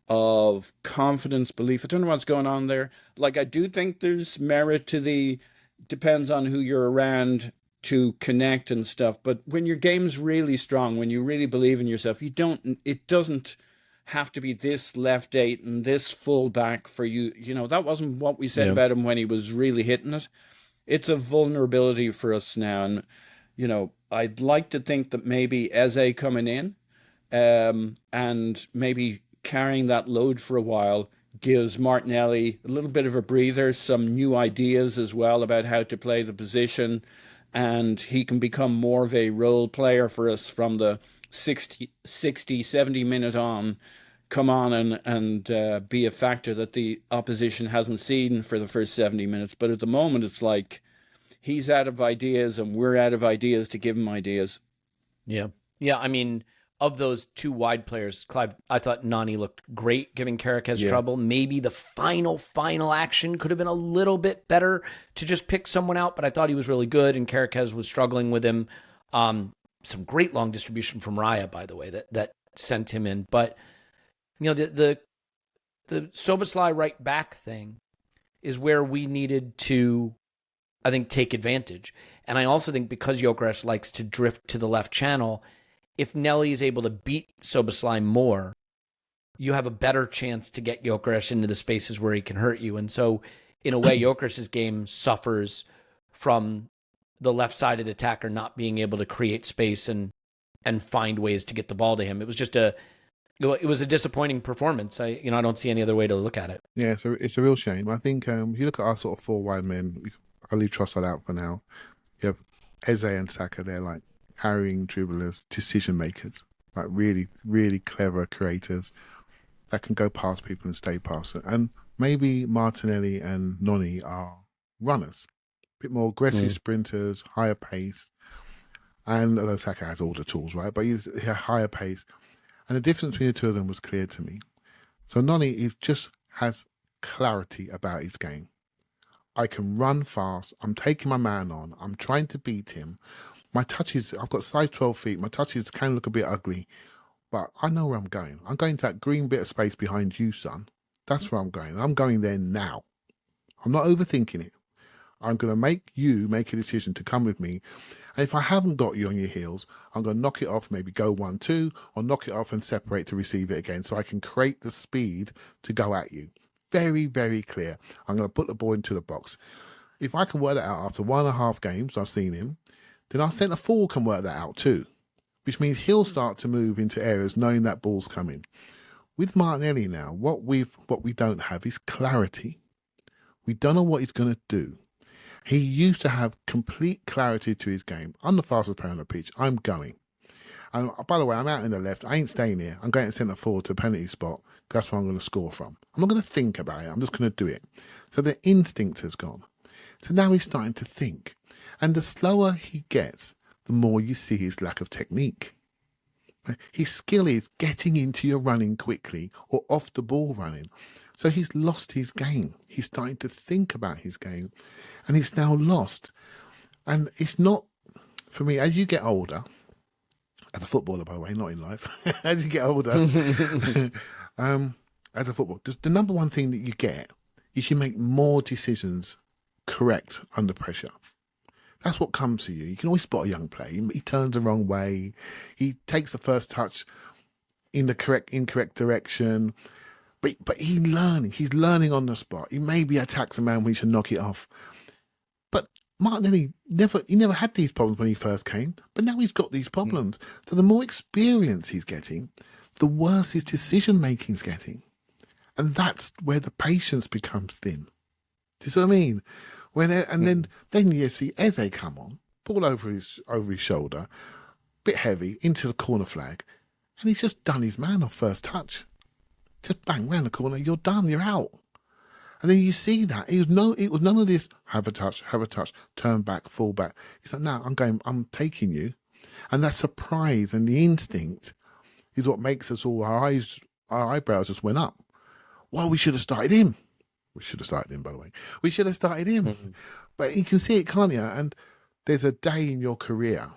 of confidence, belief. I don't know what's going on there. Like, I do think there's merit to depends on who you're around to connect and stuff. But when your game's really strong, when you really believe in yourself, it doesn't have to be this left 8 and this full back for you. That wasn't what we said about him when he was really hitting it. It's a vulnerability for us now. And I'd like to think that maybe Eze coming in and maybe carrying that load for a while gives Martinelli a little bit of a breather, some new ideas as well about how to play the position, and he can become more of a role player for us from the 60, 70 minute on, come on and be a factor that the opposition hasn't seen for the first 70 minutes. But at the moment, it's like he's out of ideas and we're out of ideas to give him ideas. Yeah. Yeah, I mean, of those two wide players, Clive, I thought Nani looked great giving Gyokeres trouble. Maybe the final action could have been a little bit better to just pick someone out, but I thought he was really good, and Gyokeres was struggling with him. Some great long distribution from Raya, by the way, that sent him in. But, the Szoboszlai right back thing is where we needed to, I think, take advantage. And I also think because Gyokeres likes to drift to the left channel, if Nelly is able to beat Szoboszlai more, you have a better chance to get Gyokeres into the spaces where he can hurt you. And so, in a way, Gyokeres' game suffers from the left-sided attacker not being able to create space and find ways to get the ball to him. It was just it was a disappointing performance. I don't see any other way to look at it. Yeah, so it's a real shame. I think if you look at our sort of 4 wide men, I'll leave Trossard out for now. You have Eze and Saka. They're like harrying dribblers, decision makers, like really, really clever creators that can go past people and stay past it. And maybe Martinelli and Noni are runners, a bit more aggressive sprinters, higher pace. And although Saka has all the tools, right? But he's a higher pace. And the difference between the two of them was clear to me. So Noni just has clarity about his game. I can run fast. I'm taking my man on. I'm trying to beat him. My touches, I've got size 12 feet. My touches can look a bit ugly, but I know where I'm going. I'm going to that green bit of space behind you, son. That's where I'm going. I'm going there now. I'm not overthinking it. I'm going to make you make a decision to come with me. And if I haven't got you on your heels, I'm going to knock it off, maybe go 1-2, or knock it off and separate to receive it again so I can create the speed to go at you. Very, very clear. I'm going to put the ball into the box. If I can work that out after 1.5 games I've seen him, then our centre forward can work that out too, which means he'll start to move into areas knowing that ball's coming. With Martinelli now, what we don't have is clarity. We don't know what he's going to do. He used to have complete clarity to his game. I'm the fastest player on the pitch. I'm going. And by the way, I'm out in the left. I ain't staying here. I'm going to centre forward to a penalty spot. That's where I'm going to score from. I'm not going to think about it. I'm just going to do it. So the instinct has gone. So now he's starting to think. And the slower he gets, the more you see his lack of technique. His skill is getting into your running quickly or off the ball running. So he's lost his game. He's starting to think about his game and he's now lost. And it's not, for me, as you get older, as a footballer, by the way, not in life, as you get older, as a footballer, the number one thing that you get is you make more decisions correct under pressure. That's what comes to you. You can always spot a young player. He turns the wrong way. He takes the first touch in the incorrect direction. But he's learning. He's learning on the spot. He maybe attacks a man when he should knock it off. But Martinelli never had these problems when he first came. But now he's got these problems. So the more experience he's getting, the worse his decision making's getting. And that's where the patience becomes thin. Do you see what I mean? Then you see Eze come on, ball over his shoulder, bit heavy, into the corner flag, and he's just done his man off first touch. Just bang round the corner, you're done, you're out. And then you see that it was none of this have a touch, turn back, fall back. He's like, no, I'm taking you, and that surprise and the instinct is what makes us all our eyebrows just went up. Well, we should have started him. We should have started him, by the way. We should have started him. Mm-hmm. But you can see it, can't you? And there's a day in your career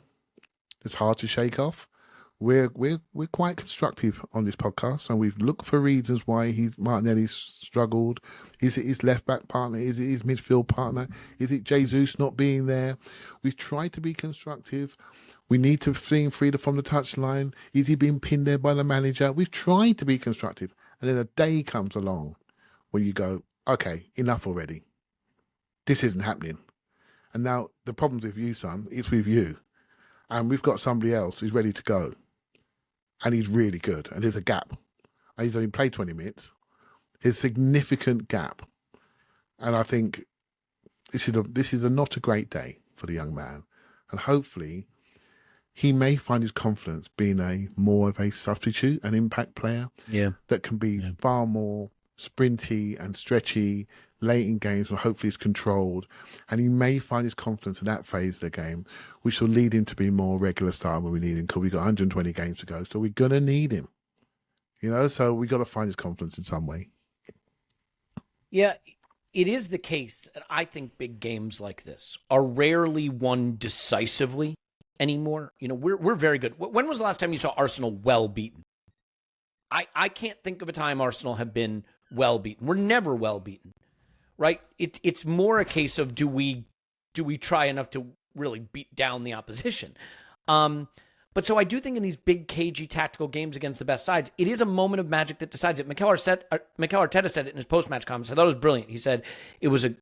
that's hard to shake off. We're quite constructive on this podcast, and we've looked for reasons why Martinelli's struggled. Is it his left-back partner? Is it his midfield partner? Is it Jesus not being there? We've tried to be constructive. We need to see him freed from the touchline. Is he being pinned there by the manager? We've tried to be constructive. And then a day comes along when you go, okay, enough already. This isn't happening. And now the problem's with you, son. It's with you. And we've got somebody else who's ready to go. And he's really good. And there's a gap. And he's only played 20 minutes. There's a significant gap. And I think this is not a great day for the young man. And hopefully he may find his confidence being more of a substitute, an impact player that can be far more sprinty and stretchy late in games, or hopefully it's controlled, and he may find his confidence in that phase of the game, which will lead him to be more regular starter when we need him, because we've got 120 games to go, so we're going to need him. So we got to find his confidence in some way. Yeah, it is the case that I think big games like this are rarely won decisively anymore. We're very good. When was the last time you saw Arsenal well beaten? I can't think of a time Arsenal have been well beaten. We're never well beaten, right? It's more a case of do we try enough to really beat down the opposition? But so I do think in these big cagey tactical games against the best sides, it is a moment of magic that decides it. Mikel Arteta said it in his post-match comments. I thought it was brilliant. He said it was a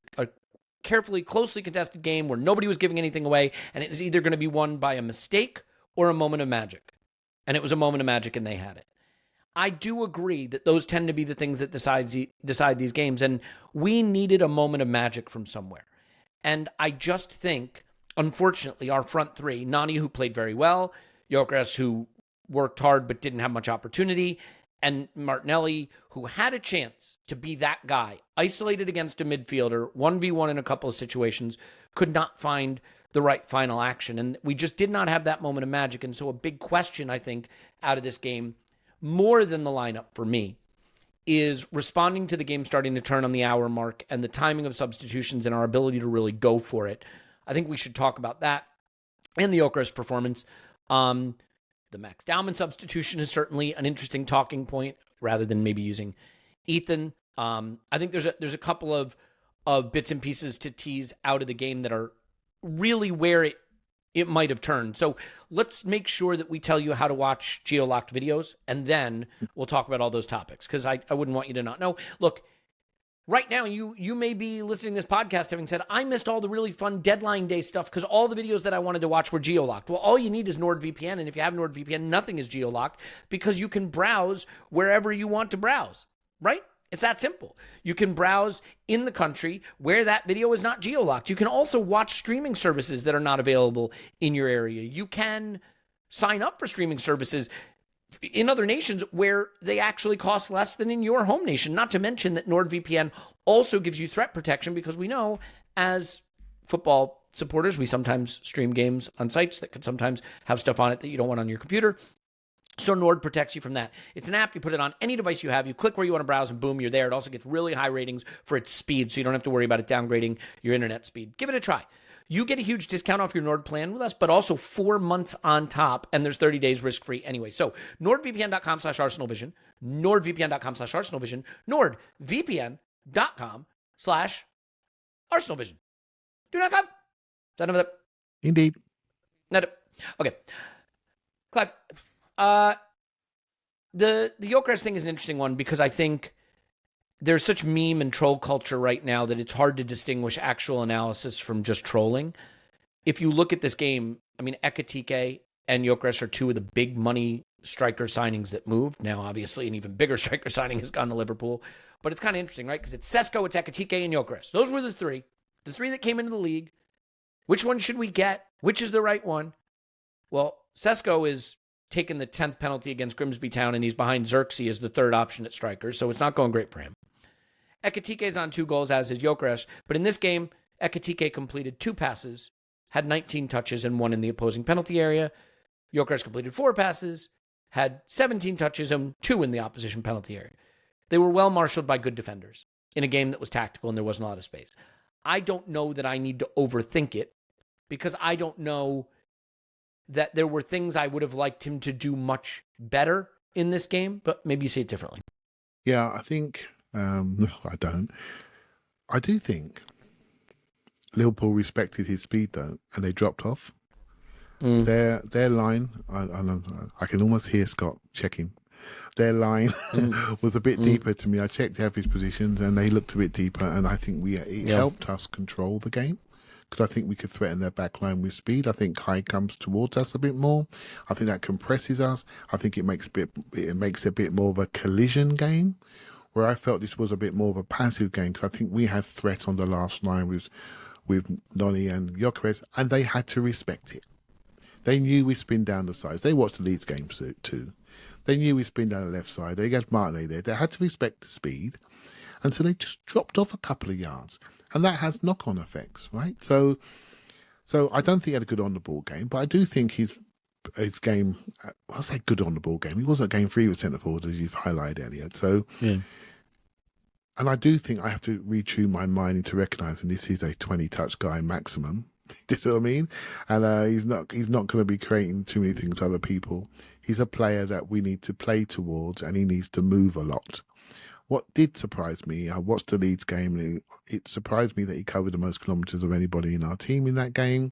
carefully, closely contested game where nobody was giving anything away, and it was either going to be won by a mistake or a moment of magic. And it was a moment of magic, and they had it. I do agree that those tend to be the things that decide these games, and we needed a moment of magic from somewhere. And I just think, unfortunately, our front three, Nani, who played very well, Gyokeres, who worked hard but didn't have much opportunity, and Martinelli, who had a chance to be that guy, isolated against a midfielder, 1v1 in a couple of situations, could not find the right final action. And we just did not have that moment of magic. And so a big question, I think, out of this game, more than the lineup for me, is responding to the game starting to turn on the hour mark and the timing of substitutions and our ability to really go for it. I think we should talk about that and the Gyokeres performance. The Max Dowman substitution is certainly an interesting talking point rather than maybe using Ethan. I think there's a couple of bits and pieces to tease out of the game that are really where it might have turned. So let's make sure that we tell you how to watch geo-locked videos, and then we'll talk about all those topics, because I wouldn't want you to not know. Look, right now, you may be listening to this podcast having said, I missed all the really fun deadline day stuff because all the videos that I wanted to watch were geo-locked. Well, all you need is NordVPN, and if you have NordVPN, nothing is geo-locked because you can browse wherever you want to browse, right? It's that simple. You can browse in the country where that video is not geo-locked. You can also watch streaming services that are not available in your area. You can sign up for streaming services in other nations where they actually cost less than in your home nation. Not to mention that NordVPN also gives you threat protection, because we know as football supporters, we sometimes stream games on sites that could sometimes have stuff on it that you don't want on your computer. So Nord protects you from that. It's an app. You put it on any device you have. You click where you want to browse and boom, you're there. It also gets really high ratings for its speed, so you don't have to worry about it downgrading your internet speed. Give it a try. You get a huge discount off your Nord plan with us, but also 4 months on top, and there's 30 days risk-free anyway. So nordvpn.com/ArsenalVision, nordvpn.com/ArsenalVision, nordvpn.com/ArsenalVision. Do not have. Is that enough of that? Indeed. Okay. Clive, the Gyokeres thing is an interesting one, because I think there's such meme and troll culture right now that it's hard to distinguish actual analysis from just trolling. If you look at this game, I mean, Ekitike and Gyokeres are two of the big money striker signings that moved. Now, obviously, an even bigger striker signing has gone to Liverpool, but it's kind of interesting, right? Because it's Sesko, it's Ekitike, and Gyokeres. Those were the three that came into the league. Which one should we get? Which is the right one? Well, Sesko is taken the 10th penalty against Grimsby Town, and he's behind Xerxes as the third option at striker, so it's not going great for him. Ekitike is on 2 goals, as is Gyokeres, but in this game, Ekitike completed 2 passes, had 19 touches, and 1 in the opposing penalty area. Gyokeres completed 4 passes, had 17 touches, and 2 in the opposition penalty area. They were well marshaled by good defenders in a game that was tactical and there wasn't a lot of space. I don't know that I need to overthink it, because I don't know that there were things I would have liked him to do much better in this game, but maybe you see it differently. Yeah, I think, no, I don't. I do think Liverpool respected his speed, though, and they dropped off. Their line, I can almost hear Scott checking. Their line was a bit deeper to me. I checked every positions, and they looked a bit deeper, and I think it helped us control the game, because I think we could threaten their back line with speed. I think Kai comes towards us a bit more. I think that compresses us. I think it makes a bit more of a collision game, where I felt this was a bit more of a passive game, because I think we had threat on the last line with Noni and Gyokeres, and they had to respect it. They knew we spin down the sides. They watched the Leeds games too. They knew he'd spin down the left side. They had Martinelli there. They had to respect the speed. And so they just dropped off a couple of yards. And that has knock-on effects, right? So I don't think he had a good on-the-ball game, but I do think his game, I'll say good on-the-ball game. He wasn't game free with centre forward, as you've highlighted, Elliot. So, yeah. And I do think I have to retune my mind into recognising this is a 20-touch guy maximum. Do you see what I mean? And he's not going to be creating too many things for other people. He's a player that we need to play towards, and he needs to move a lot. What did surprise me, I watched the Leeds game, and it surprised me that he covered the most kilometres of anybody in our team in that game.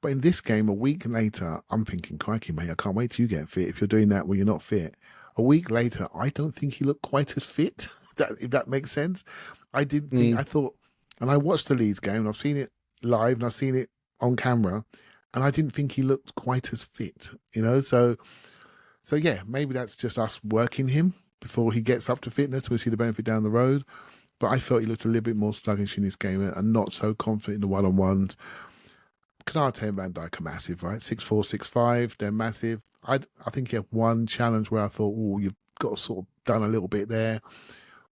But in this game, a week later, I'm thinking, crikey, mate, I can't wait till you get fit. If you're doing that when you're not fit. A week later, I don't think he looked quite as fit, if that makes sense. I didn't think, I thought, and I watched the Leeds game, and I've seen it live, and I've seen it on camera, and I didn't think he looked quite as fit, So yeah, maybe that's just us working him before he gets up to fitness. We'll see the benefit down the road. But I felt he looked a little bit more sluggish in this game and not so confident in the one-on-ones. Canate and Van Dijk are massive, right? 6'4", 6'5", they're massive. I think he had one challenge where I thought, you've got to sort of done a little bit there.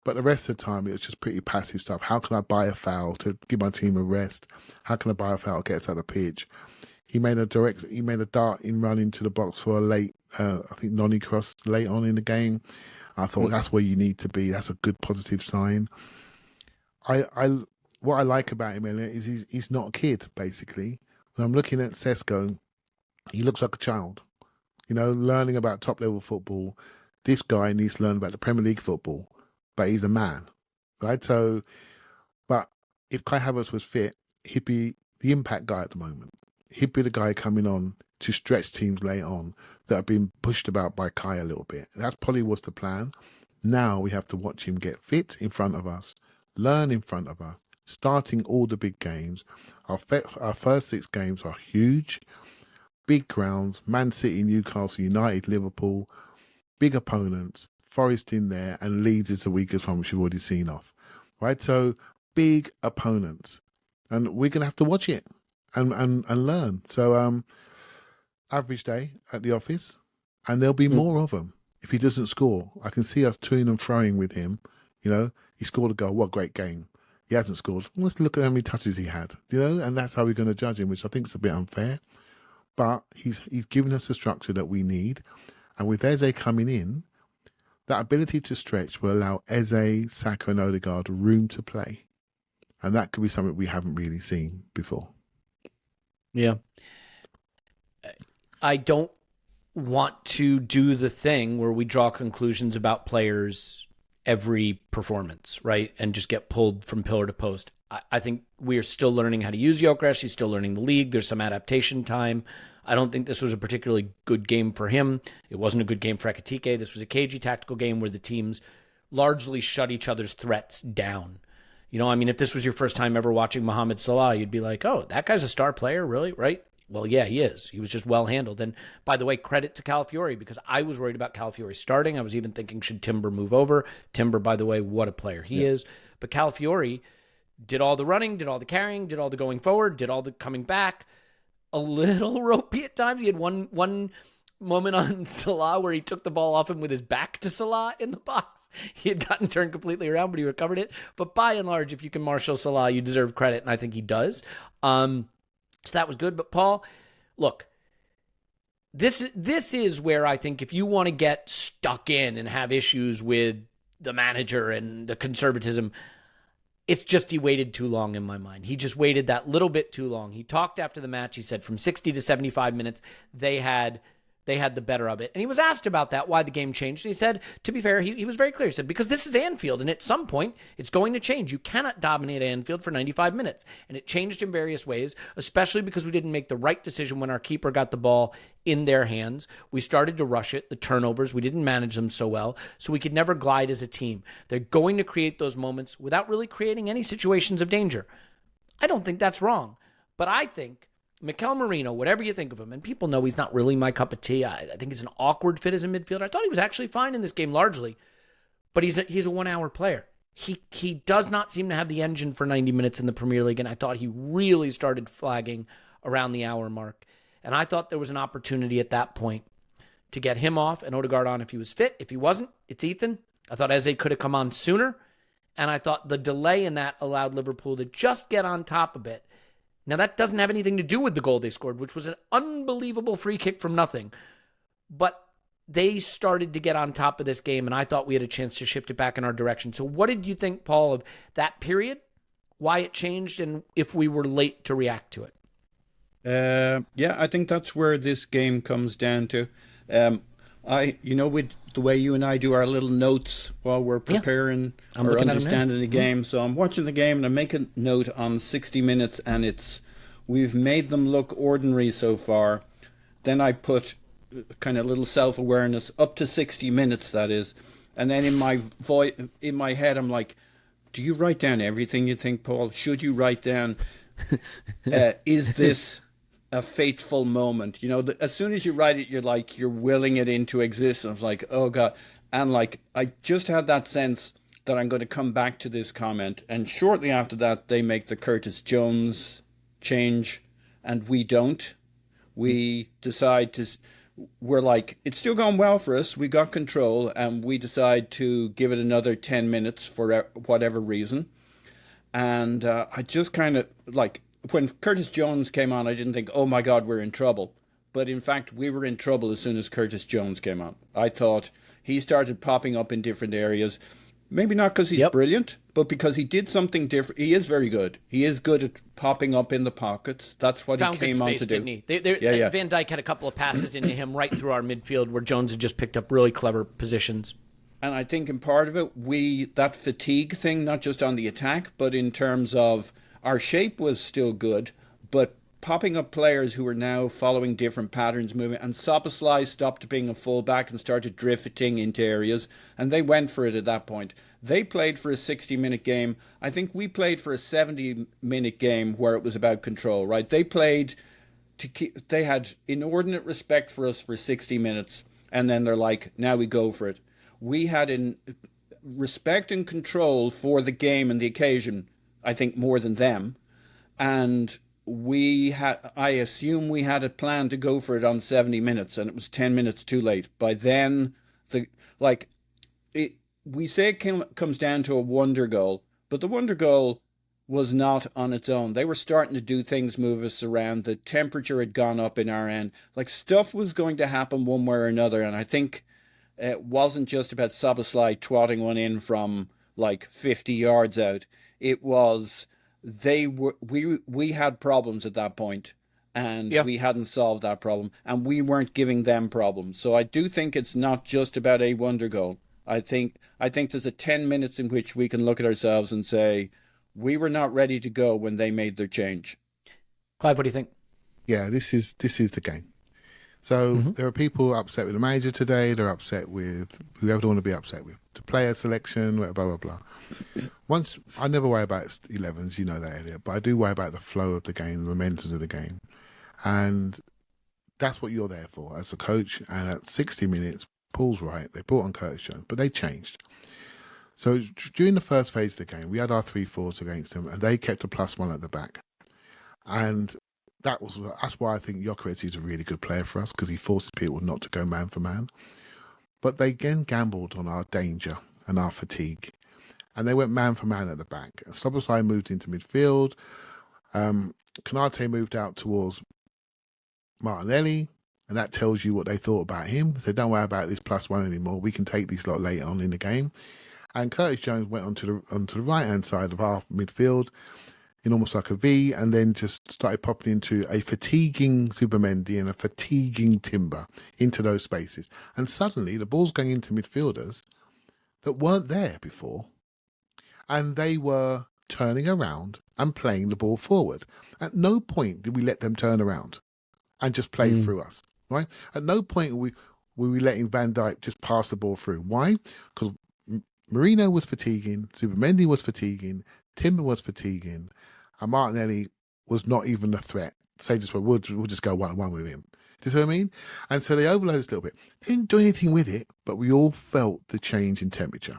But the rest of the time, it was just pretty passive stuff. How can I buy a foul to give my team a rest? How can I buy a foul to get us out of the pitch? He made a dart in run into the box for a late, I think Nwaneri cross late on in the game. I thought that's where you need to be. That's a good positive sign. What I like about him, Elliot, is he's not a kid, basically. When I'm looking at Sesko, he looks like a child. Learning about top-level football. This guy needs to learn about the Premier League football, but he's a man, right? So, but if Kai Havertz was fit, he'd be the impact guy at the moment. He'd be the guy coming on to stretch teams late on that have been pushed about by Kai a little bit. That probably was the plan. Now we have to watch him get fit in front of us, learn in front of us, starting all the big games. Our first 6 games are huge, big grounds, Man City, Newcastle, United, Liverpool, big opponents, Forest in there, and Leeds is the weakest one, which we've already seen off, right? So big opponents, and we're going to have to watch it and learn. So average day at the office, and there'll be more of them. If he doesn't score, I can see us toing and throwing with him. He scored a goal. What a great game. He hasn't scored. Let's look at how many touches he had, and that's how we're going to judge him, which I think is a bit unfair. But he's given us the structure that we need. And with Eze coming in, that ability to stretch will allow Eze, Saka and Odegaard room to play. And that could be something we haven't really seen before. Yeah. I don't want to do the thing where we draw conclusions about players every performance, right? And just get pulled from pillar to post. I think we are still learning how to use Gyokeres. He's still learning the league. There's some adaptation time. I don't think this was a particularly good game for him. It wasn't a good game for Ekitike. This was a CAGEY tactical game where the teams largely shut each other's threats down. If this was your first time ever watching Mohamed Salah, you'd be like, oh, that guy's a star player, really? Right? Well, yeah, he is. He was just well handled. And by the way, credit to Calafiori, because I was worried about Calafiori starting. I was even thinking, should Timber move over? Timber, by the way, what a player he is. But Calafiori did all the running, did all the carrying, did all the going forward, did all the coming back. A little ropey at times. He had one moment on Salah where he took the ball off him with his back to Salah in the box. He had gotten turned completely around, but he recovered it. But by and large, if you can marshal Salah, you deserve credit, and I think he does. So that was good. But Paul, look, this is where I think if you want to get stuck in and have issues with the manager and the conservatism, it's just he waited too long in my mind. He just waited that little bit too long. He talked after the match. He said from 60 to 75 minutes, they had the better of it. And he was asked about that, why the game changed. And he said, to be fair, he was very clear. He said, because this is Anfield, and at some point, it's going to change. You cannot dominate Anfield for 95 minutes. And it changed in various ways, especially because we didn't make the right decision when our keeper got the ball in their hands. We started to rush it, the turnovers. We didn't manage them so well, so we could never glide as a team. They're going to create those moments without really creating any situations of danger. I don't think that's wrong. But I think Mikel Merino, whatever you think of him, and people know he's not really my cup of tea. I think he's an awkward fit as a midfielder. I thought he was actually fine in this game largely, but he's a 1 hour player. He does not seem to have the engine for 90 minutes in the Premier League, and I thought he really started flagging around the hour mark. And I thought there was an opportunity at that point to get him off and Odegaard on if he was fit. If he wasn't, it's Ethan. I thought Eze could have come on sooner. And I thought the delay in that allowed Liverpool to just get on top a bit. Now, that doesn't have anything to do with the goal they scored, which was an unbelievable free kick from nothing. But they started to get on top of this game, and I thought we had a chance to shift it back in our direction. So what did you think, Paul, of that period, why it changed, and if we were late to react to it? Yeah, I think that's where this game comes down to. With the way you and I do our little notes while we're preparing or understanding the game. So I'm watching the game and I make a note on 60 minutes, and we've made them look ordinary so far. Then I put kind of little self-awareness up to 60 minutes, that is. And then in my head, I'm like, do you write down everything you think, Paul? Should you write down, is this a fateful moment? As soon as you write it, you're willing it into existence. Like, oh God. And I just had that sense that I'm going to come back to this comment. And shortly after that, they make the Curtis Jones change, and we don't. We decide we're like, it's still going well for us. We got control, and we decide to give it another 10 minutes for whatever reason. And I just kind of when Curtis Jones came on, I didn't think, oh my God, we're in trouble. But in fact, we were in trouble as soon as Curtis Jones came on. I thought he started popping up in different areas. Maybe not because he's brilliant, but because he did something different. He is very good. He is good at popping up in the pockets. That's what he came on to do. Didn't he? Van Dijk had a couple of passes into him right through our midfield where Jones had just picked up really clever positions. And I think in part of it, that fatigue thing, not just on the attack, but in terms of our shape was still good, but popping up players who are now following different patterns moving. And Szoboszlai stopped being a fullback and started drifting into areas, and they went for it at that point. They played for a 60-minute game. I think we played for a 70-minute game where it was about control, right? They played they had inordinate respect for us for 60 minutes, and then they're like, now we go for it. We had respect and control for the game and the occasion, I think, more than them. And I assume we had a plan to go for it on 70 minutes, and it was 10 minutes too late. By then, we say it comes down to a wonder goal, but the wonder goal was not on its own. They were starting to do things, move us around. The temperature had gone up in our end. Stuff was going to happen one way or another, and I think it wasn't just about Szoboszlai twatting one in from 50 yards out. It was we had problems at that point, and we hadn't solved that problem, and we weren't giving them problems. So I do think it's not just about a wonder goal. I think there's a 10 minutes in which we can look at ourselves and say we were not ready to go when they made their change. Clive, what do you think? Yeah, this is the game. So there are people upset with the manager today. They're upset with whoever they want to be upset with. The player selection, blah, blah, blah. I never worry about 11s, you know that, Elliot, but I do worry about the flow of the game, the momentum of the game. And that's what you're there for as a coach. And at 60 minutes, Paul's right. They brought on Curtis Jones, but they changed. So during the first phase of the game, we had our 3-4s against them, and they kept a +1 at the back. And that's why I think Gyokeres is a really good player for us, because he forces people not to go man for man. But they again gambled on our danger and our fatigue. And they went man for man at the back. And Szoboszlai moved into midfield. Konate moved out towards Martinelli. And that tells you what they thought about him. They said, don't worry about this +1 anymore. We can take these lot later on in the game. And Curtis Jones went onto the right-hand side of our midfield in almost like a V, and then just started popping into a fatiguing Zubimendi and a fatiguing Timber into those spaces. And suddenly the ball's going into midfielders that weren't there before, and they were turning around and playing the ball forward. At no point did we let them turn around and just play through us, right? At no point were we letting Van Dijk just pass the ball through. Why? Because Marino was fatiguing, Zubimendi was fatiguing, Timber was fatiguing, and Martinelli was not even a threat. Say just, we'll just go 1-1 with him. Do you see what I mean? And so they overloaded us a little bit. They didn't do anything with it, but we all felt the change in temperature.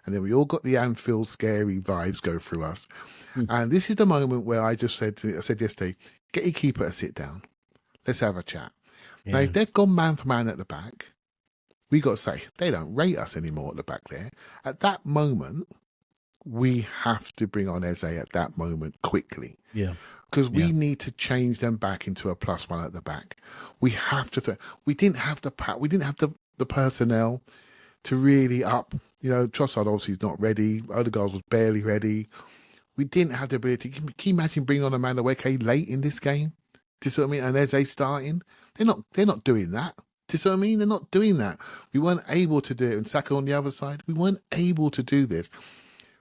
And then we all got the Anfield scary vibes go through us. And this is the moment where I said yesterday, get your keeper to sit down. Let's have a chat. Yeah. Now, if they've gone man for man at the back, we got to say, they don't rate us anymore at the back there. At that moment, we have to bring on Eze at that moment quickly. Yeah. Because we need to change them back into a +1 at the back. We have to. We didn't have the personnel to really up. You know, Trossard obviously is not ready. Odegaard was barely ready. We didn't have the ability. Can you imagine bringing on Amanda Weke late in this game? Do you see what I mean? And Eze starting. They're not doing that. Do you see what I mean? They're not doing that. We weren't able to do it. And Saka on the other side, we weren't able to do this.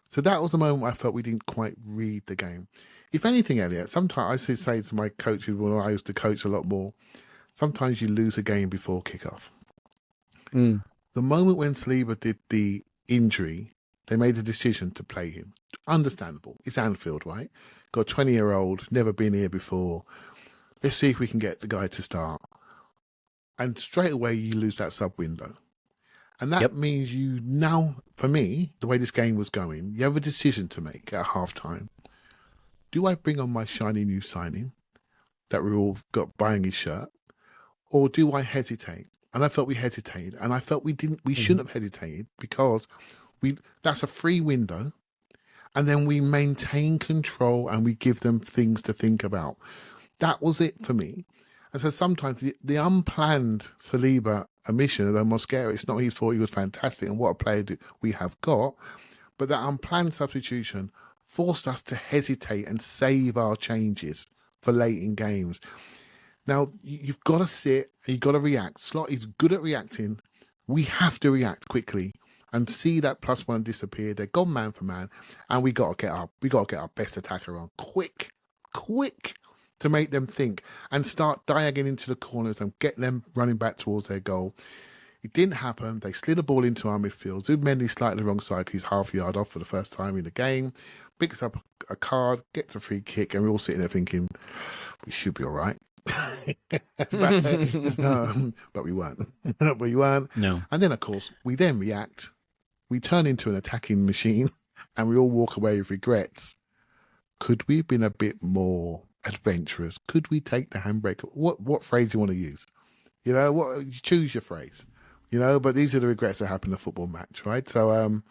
So that was the moment I felt we didn't quite read the game. If anything, Elliot, sometimes I say to my coaches when I used to coach a lot more, sometimes you lose a game before kickoff. The moment when Saliba did the injury, they made a decision to play him. Understandable. It's Anfield, right? Got a 20-year-old, never been here before. Let's see if we can get the guy to start. And straight away, you lose that sub window. And that means you now, for me, the way this game was going, you have a decision to make at halftime. Do I bring on my shiny new signing that we all got buying his shirt? Or do I hesitate? And I felt we hesitated. And I felt we shouldn't have hesitated because that's a free window. And then we maintain control and we give them things to think about. That was it for me. And so sometimes the unplanned Saliba omission, although Mascara, it's not his fault, he was fantastic and what a player we have got. But that unplanned substitution forced us to hesitate and save our changes for late in games. Now, you've got to sit and you've got to react. Slot is good at reacting. We have to react quickly and see that +1 disappear. They're gone man for man, and we got to get our best attacker on quick to make them think and start diagonal into the corners and get them running back towards their goal. It didn't happen. They slid the ball into our midfield. Zubimendi slightly wrong side. He's half yard off for the first time in the game. Picks up a card, gets a free kick, and we're all sitting there thinking, we should be all right. but we weren't. We weren't. No. And then, of course, we then react. We turn into an attacking machine, and we all walk away with regrets. Could we have been a bit more adventurous? Could we take the handbrake? What phrase do you want to use? You know, choose your phrase. You know, but these are the regrets that happen in a football match, right? So,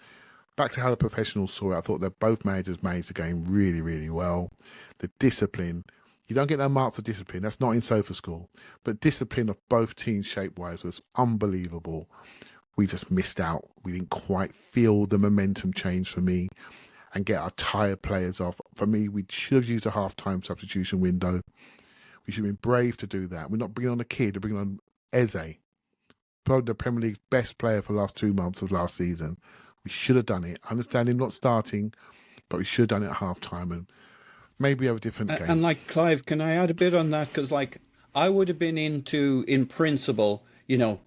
back to how the professionals saw it, I thought that both managers managed the game really, really well. The discipline, you don't get no mark for discipline. That's not in Sofa School. But discipline of both teams shape-wise was unbelievable. We just missed out. We didn't quite feel the momentum change for me and get our tired players off. For me, we should have used a half-time substitution window. We should have been brave to do that. We're not bringing on a kid, we're bringing on Eze, probably the Premier League's best player for the last 2 months of last season. We should have done it. I understand him not starting, but we should have done it at half-time and maybe have a different game. And like, Clive, can I add a bit on that? Because, like, I would have been in principle, you know,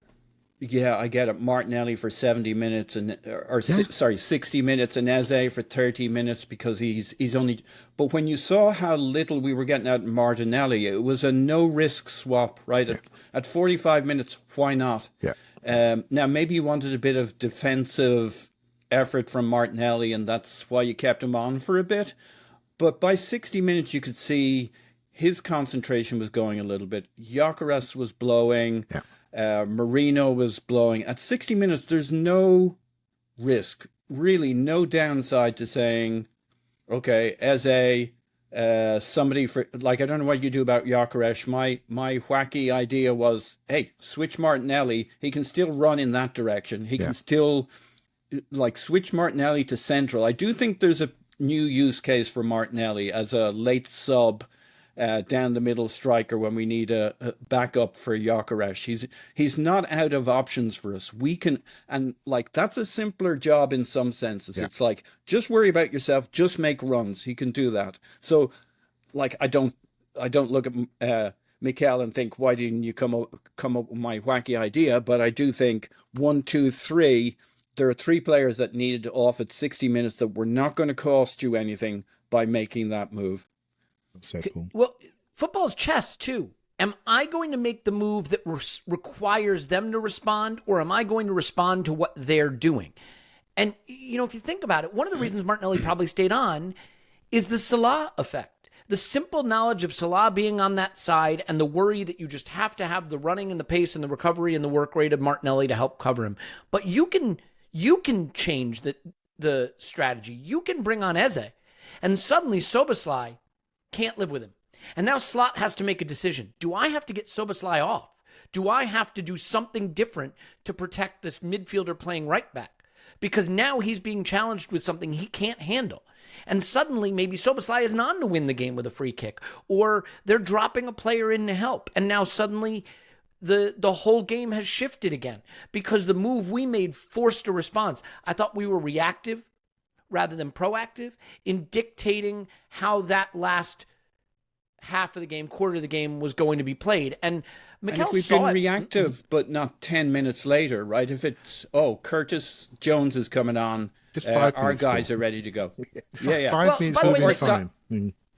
yeah, I get it, Martinelli for 70 minutes and 60 minutes and Eze for 30 minutes because he's only. But when you saw how little we were getting out of Martinelli, it was a no risk swap, right? Yeah. At 45 minutes, why not? Yeah. Now maybe you wanted a bit of defensive effort from Martinelli, and that's why you kept him on for a bit. But by 60 minutes, you could see his concentration was going a little bit. Gyokeres was blowing. Yeah. Marino was blowing. At 60 minutes, there's no risk, really no downside to saying, okay, Eze, somebody for, like, I don't know what you do about Gyokeres. My wacky idea was, hey, switch Martinelli. He can still run in that direction. He can still, like, switch Martinelli to central. I do think there's a new use case for Martinelli as a late sub, down the middle striker when we need a backup for Gyokeres. He's not out of options for us. We can, and like, that's a simpler job in some senses. Yeah. It's like, just worry about yourself, just make runs. He can do that. So, like, I don't look at Mikel and think, why didn't you come up with my wacky idea? But I do think 1, 2, 3. There are 3 players that needed off at 60 minutes that were not going to cost you anything by making that move. So cool. Well, football's chess too. Am I going to make the move that requires them to respond, or am I going to respond to what they're doing? And, you know, if you think about it, one of the reasons Martinelli probably stayed on is the Salah effect. the simple knowledge of Salah being on that side and the worry that you just have to have the running and the pace and the recovery and the work rate of Martinelli to help cover him. But you can change the strategy. You can bring on Eze. And suddenly Szoboszlai can't live with him. And now Slot has to make a decision. Do I have to get Szoboszlai off? Do I have to do something different to protect this midfielder playing right back? Because now he's being challenged with something he can't handle. And suddenly maybe Szoboszlai isn't on to win the game with a free kick. Or they're dropping a player in to help. And now suddenly the whole game has shifted again. Because the move we made forced a response. I thought we were reactive rather than proactive in dictating how that last half of the game, quarter of the game was going to be played. And Mikel if we've been reactive, but not 10 minutes later, right? If it's, Curtis Jones is coming on, our guys are ready to go. Yeah. 5 minutes will be fine.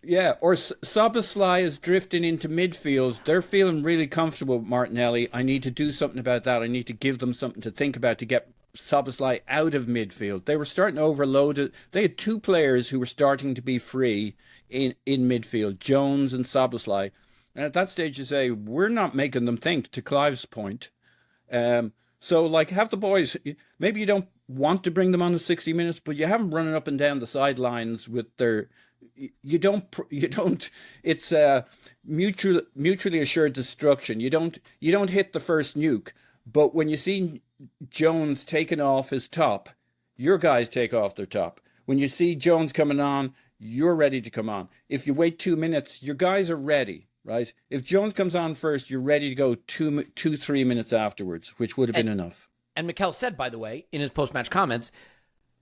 Yeah, or Szoboszlai is drifting into midfield. They're feeling really comfortable with Martinelli. I need to do something about that. I need to give them something to think about to get Szoboszlai out of midfield. They were starting to overload it. They had two players who were starting to be free in midfield, Jones and Szoboszlai. And at that stage you say, we're not making them think, to Clive's point. So have the boys, maybe you don't want to bring them on the 60 minutes, but you have them running up and down the sidelines with their, you don't, it's mutually assured destruction. You don't hit the first nuke, but when you see Jones taking off his top, your guys take off their top. When you see Jones coming on, you're ready to come on. If you wait 2 minutes, your guys are ready, right? If Jones comes on first, you're ready to go 3 minutes afterwards, which would have been enough. And Mikel said, by the way, in his post-match comments,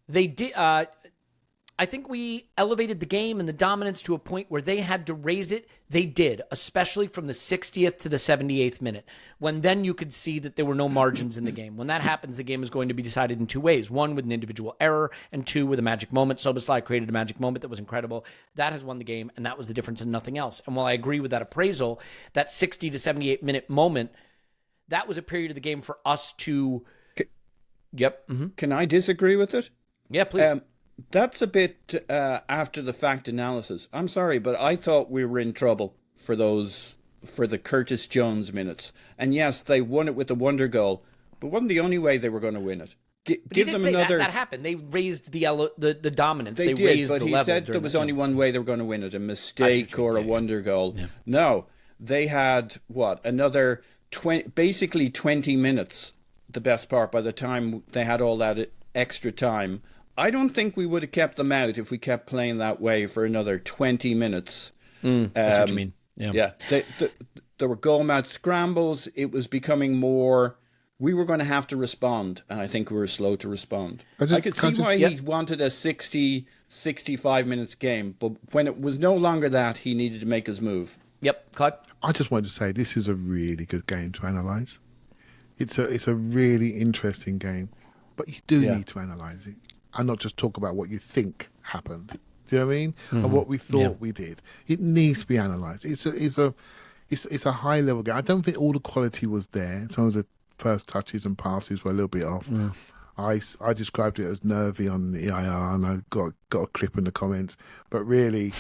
they did. I think we elevated the game and the dominance to a point where they had to raise it. They did, especially from the 60th to the 78th minute, when then you could see that there were no margins in the game. When that happens, the game is going to be decided in two ways. One, with an individual error, and two, with a magic moment. Szoboszlai created a magic moment that was incredible. That has won the game, and that was the difference and nothing else. And while I agree with that appraisal, that 60 to 78-minute moment, that was a period of the game for us to... Yep. Mm-hmm. Can I disagree with it? Yeah, please. That's a bit after the fact analysis. I'm sorry, but I thought we were in trouble for the Curtis Jones minutes. And yes, they won it with the wonder goal, but wasn't the only way they were going to win it. Give them another. That happened. They raised the dominance. They did, raised but the he level said there was only one way they were going to win it: a mistake or a wonder goal. Yeah. No, they had another 20 minutes. The best part by the time they had all that extra time. I don't think we would have kept them out if we kept playing that way for another 20 minutes. That's what you mean. Yeah. There were goal-mouth scrambles. It was becoming more... We were going to have to respond, and I think we were slow to respond. I could see why he wanted a 60, 65 minutes game, but when it was no longer that, he needed to make his move. Yep. Clive? I just wanted to say this is a really good game to analyse. It's a really interesting game, but you do need to analyse it. And not just talk about what you think happened. Do you know what I mean? Mm-hmm. And what we thought we did. It needs to be analysed. It's a high level game. I don't think all the quality was there. Some of the first touches and passes were a little bit off. Mm. I described it as nervy on the EIR, and I got a clip in the comments. But really,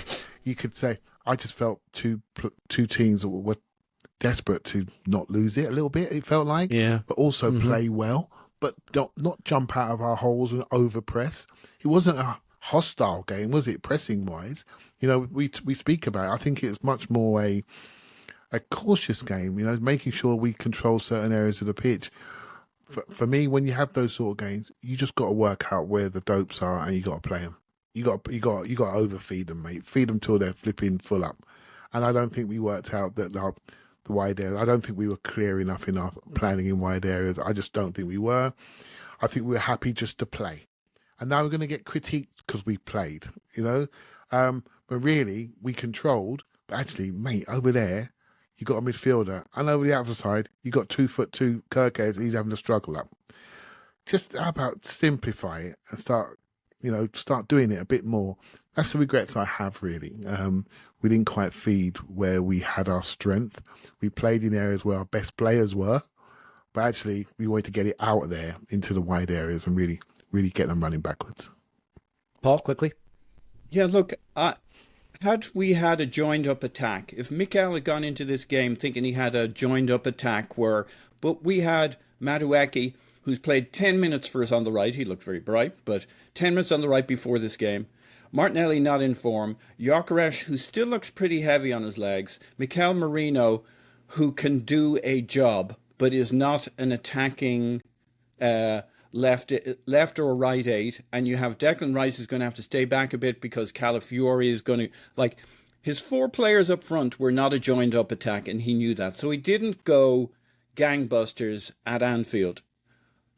you could say I just felt two teams that were desperate to not lose it a little bit. It felt like, but also play well. But not jump out of our holes and overpress. It wasn't a hostile game, was it, pressing-wise? You know, we speak about it. I think it's much more a cautious game, you know, making sure we control certain areas of the pitch. For me, when you have those sort of games, you just got to work out where the dopes are and you got to play them. You got to overfeed them, mate. Feed them till they're flipping full up. And I don't think we worked out that the wide areas. I don't think we were clear enough in our planning in wide areas. I just don't think we were. I think we were happy just to play. And now we're going to get critiqued because we played, you know. But really, we controlled. But actually, mate, over there, you got a midfielder. And over the other side, you got 2'2" Gyokeres. He's having a struggle up. Just how about simplify it and start doing it a bit more. That's the regrets I have, really. We didn't quite feed where we had our strength. We played in areas where our best players were, but actually we wanted to get it out of there into the wide areas and really get them running backwards. Paul, quickly. Yeah, look, Had we had a joined-up attack, if Mikel had gone into this game thinking he had a joined-up attack but we had Madueke, who's played 10 minutes for us on the right. He looked very bright, but 10 minutes on the right before this game. Martinelli not in form. Gyokeres, who still looks pretty heavy on his legs. Mikel Merino, who can do a job, but is not an attacking left or right 8. And you have Declan Rice, who's going to have to stay back a bit because Calafiori is going to... his 4 players up front were not a joined-up attack, and he knew that. So he didn't go gangbusters at Anfield.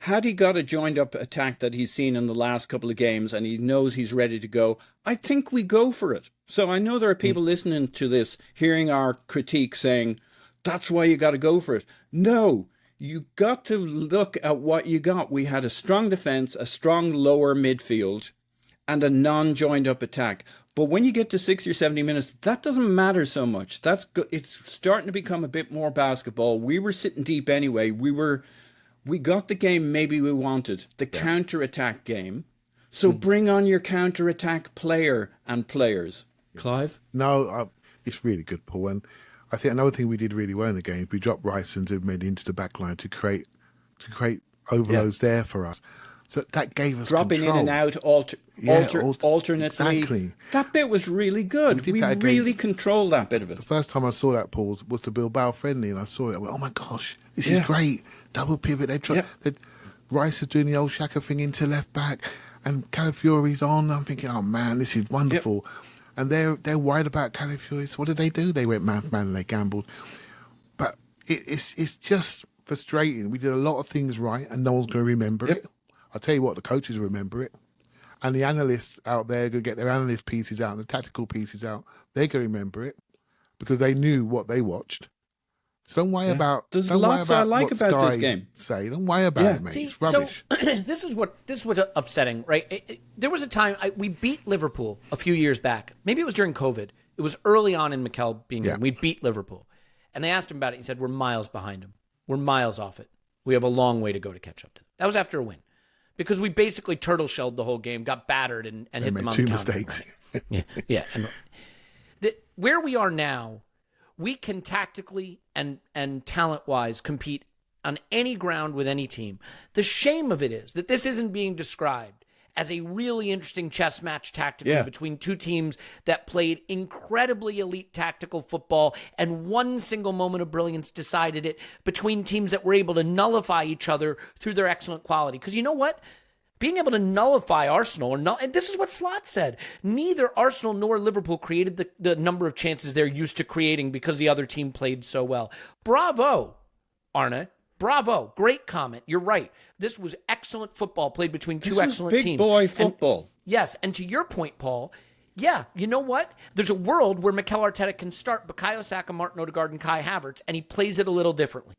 Had he got a joined-up attack that he's seen in the last couple of games and he knows he's ready to go, I think we go for it. So I know there are people listening to this, hearing our critique saying, that's why you got to go for it. No, you got to look at what you got. We had a strong defence, a strong lower midfield, and a non-joined-up attack. But when you get to 60 or 70 minutes, that doesn't matter so much. It's starting to become a bit more basketball. We were sitting deep anyway. We got the game maybe we wanted, the counter-attack game. So bring on your counter-attack player and players. Clive? No, it's really good, Paul. And I think another thing we did really well in the game, we dropped Rice and Zubmed into the back line to create overloads there for us. So that gave us dropping control. In and out alternately. Exactly. That bit was really good. We really controlled that bit of it. The first time I saw that, Paul, was the Bilbao friendly, and I saw it. I went, oh my gosh, this is great. Double pivot. Rice is doing the old Shaka thing into left back, and Calafiori's on. I'm thinking, oh man, this is wonderful. Yep. And they're worried about Calafiori. So what did they do? They went man for man and they gambled. But it's just frustrating. We did a lot of things right, and no one's going to remember it. I'll tell you what, the coaches remember it. And the analysts out there going to get their analyst pieces out and the tactical pieces out. They're going to remember it because they knew what they watched. So don't worry about. There's lots I like about this game. Don't worry about it, mate. See, it's rubbish. So this is what's upsetting, right? There was a time we beat Liverpool a few years back. Maybe it was during COVID. It was early on in Mikel being here. We beat Liverpool, and they asked him about it. He said, "We're miles behind him. We're miles off it. We have a long way to go to catch up to them." That was after a win. Because we basically turtle shelled the whole game, got battered, and hit them on the counter. 2 mistakes. Yeah. And where we are now, we can tactically and talent-wise compete on any ground with any team. The shame of it is that this isn't being described as a really interesting chess match tactically between 2 teams that played incredibly elite tactical football, and one single moment of brilliance decided it, between teams that were able to nullify each other through their excellent quality. Because you know what? Being able to nullify Arsenal, and this is what Slot said, neither Arsenal nor Liverpool created the number of chances they're used to creating because the other team played so well. Bravo, Arne. Bravo. Great comment. You're right. This was excellent football played between two excellent teams. Big boy football. Yes. And to your point, Paul, you know what? There's a world where Mikel Arteta can start Bukayo Saka, Martin Odegaard, and Kai Havertz, and he plays it a little differently.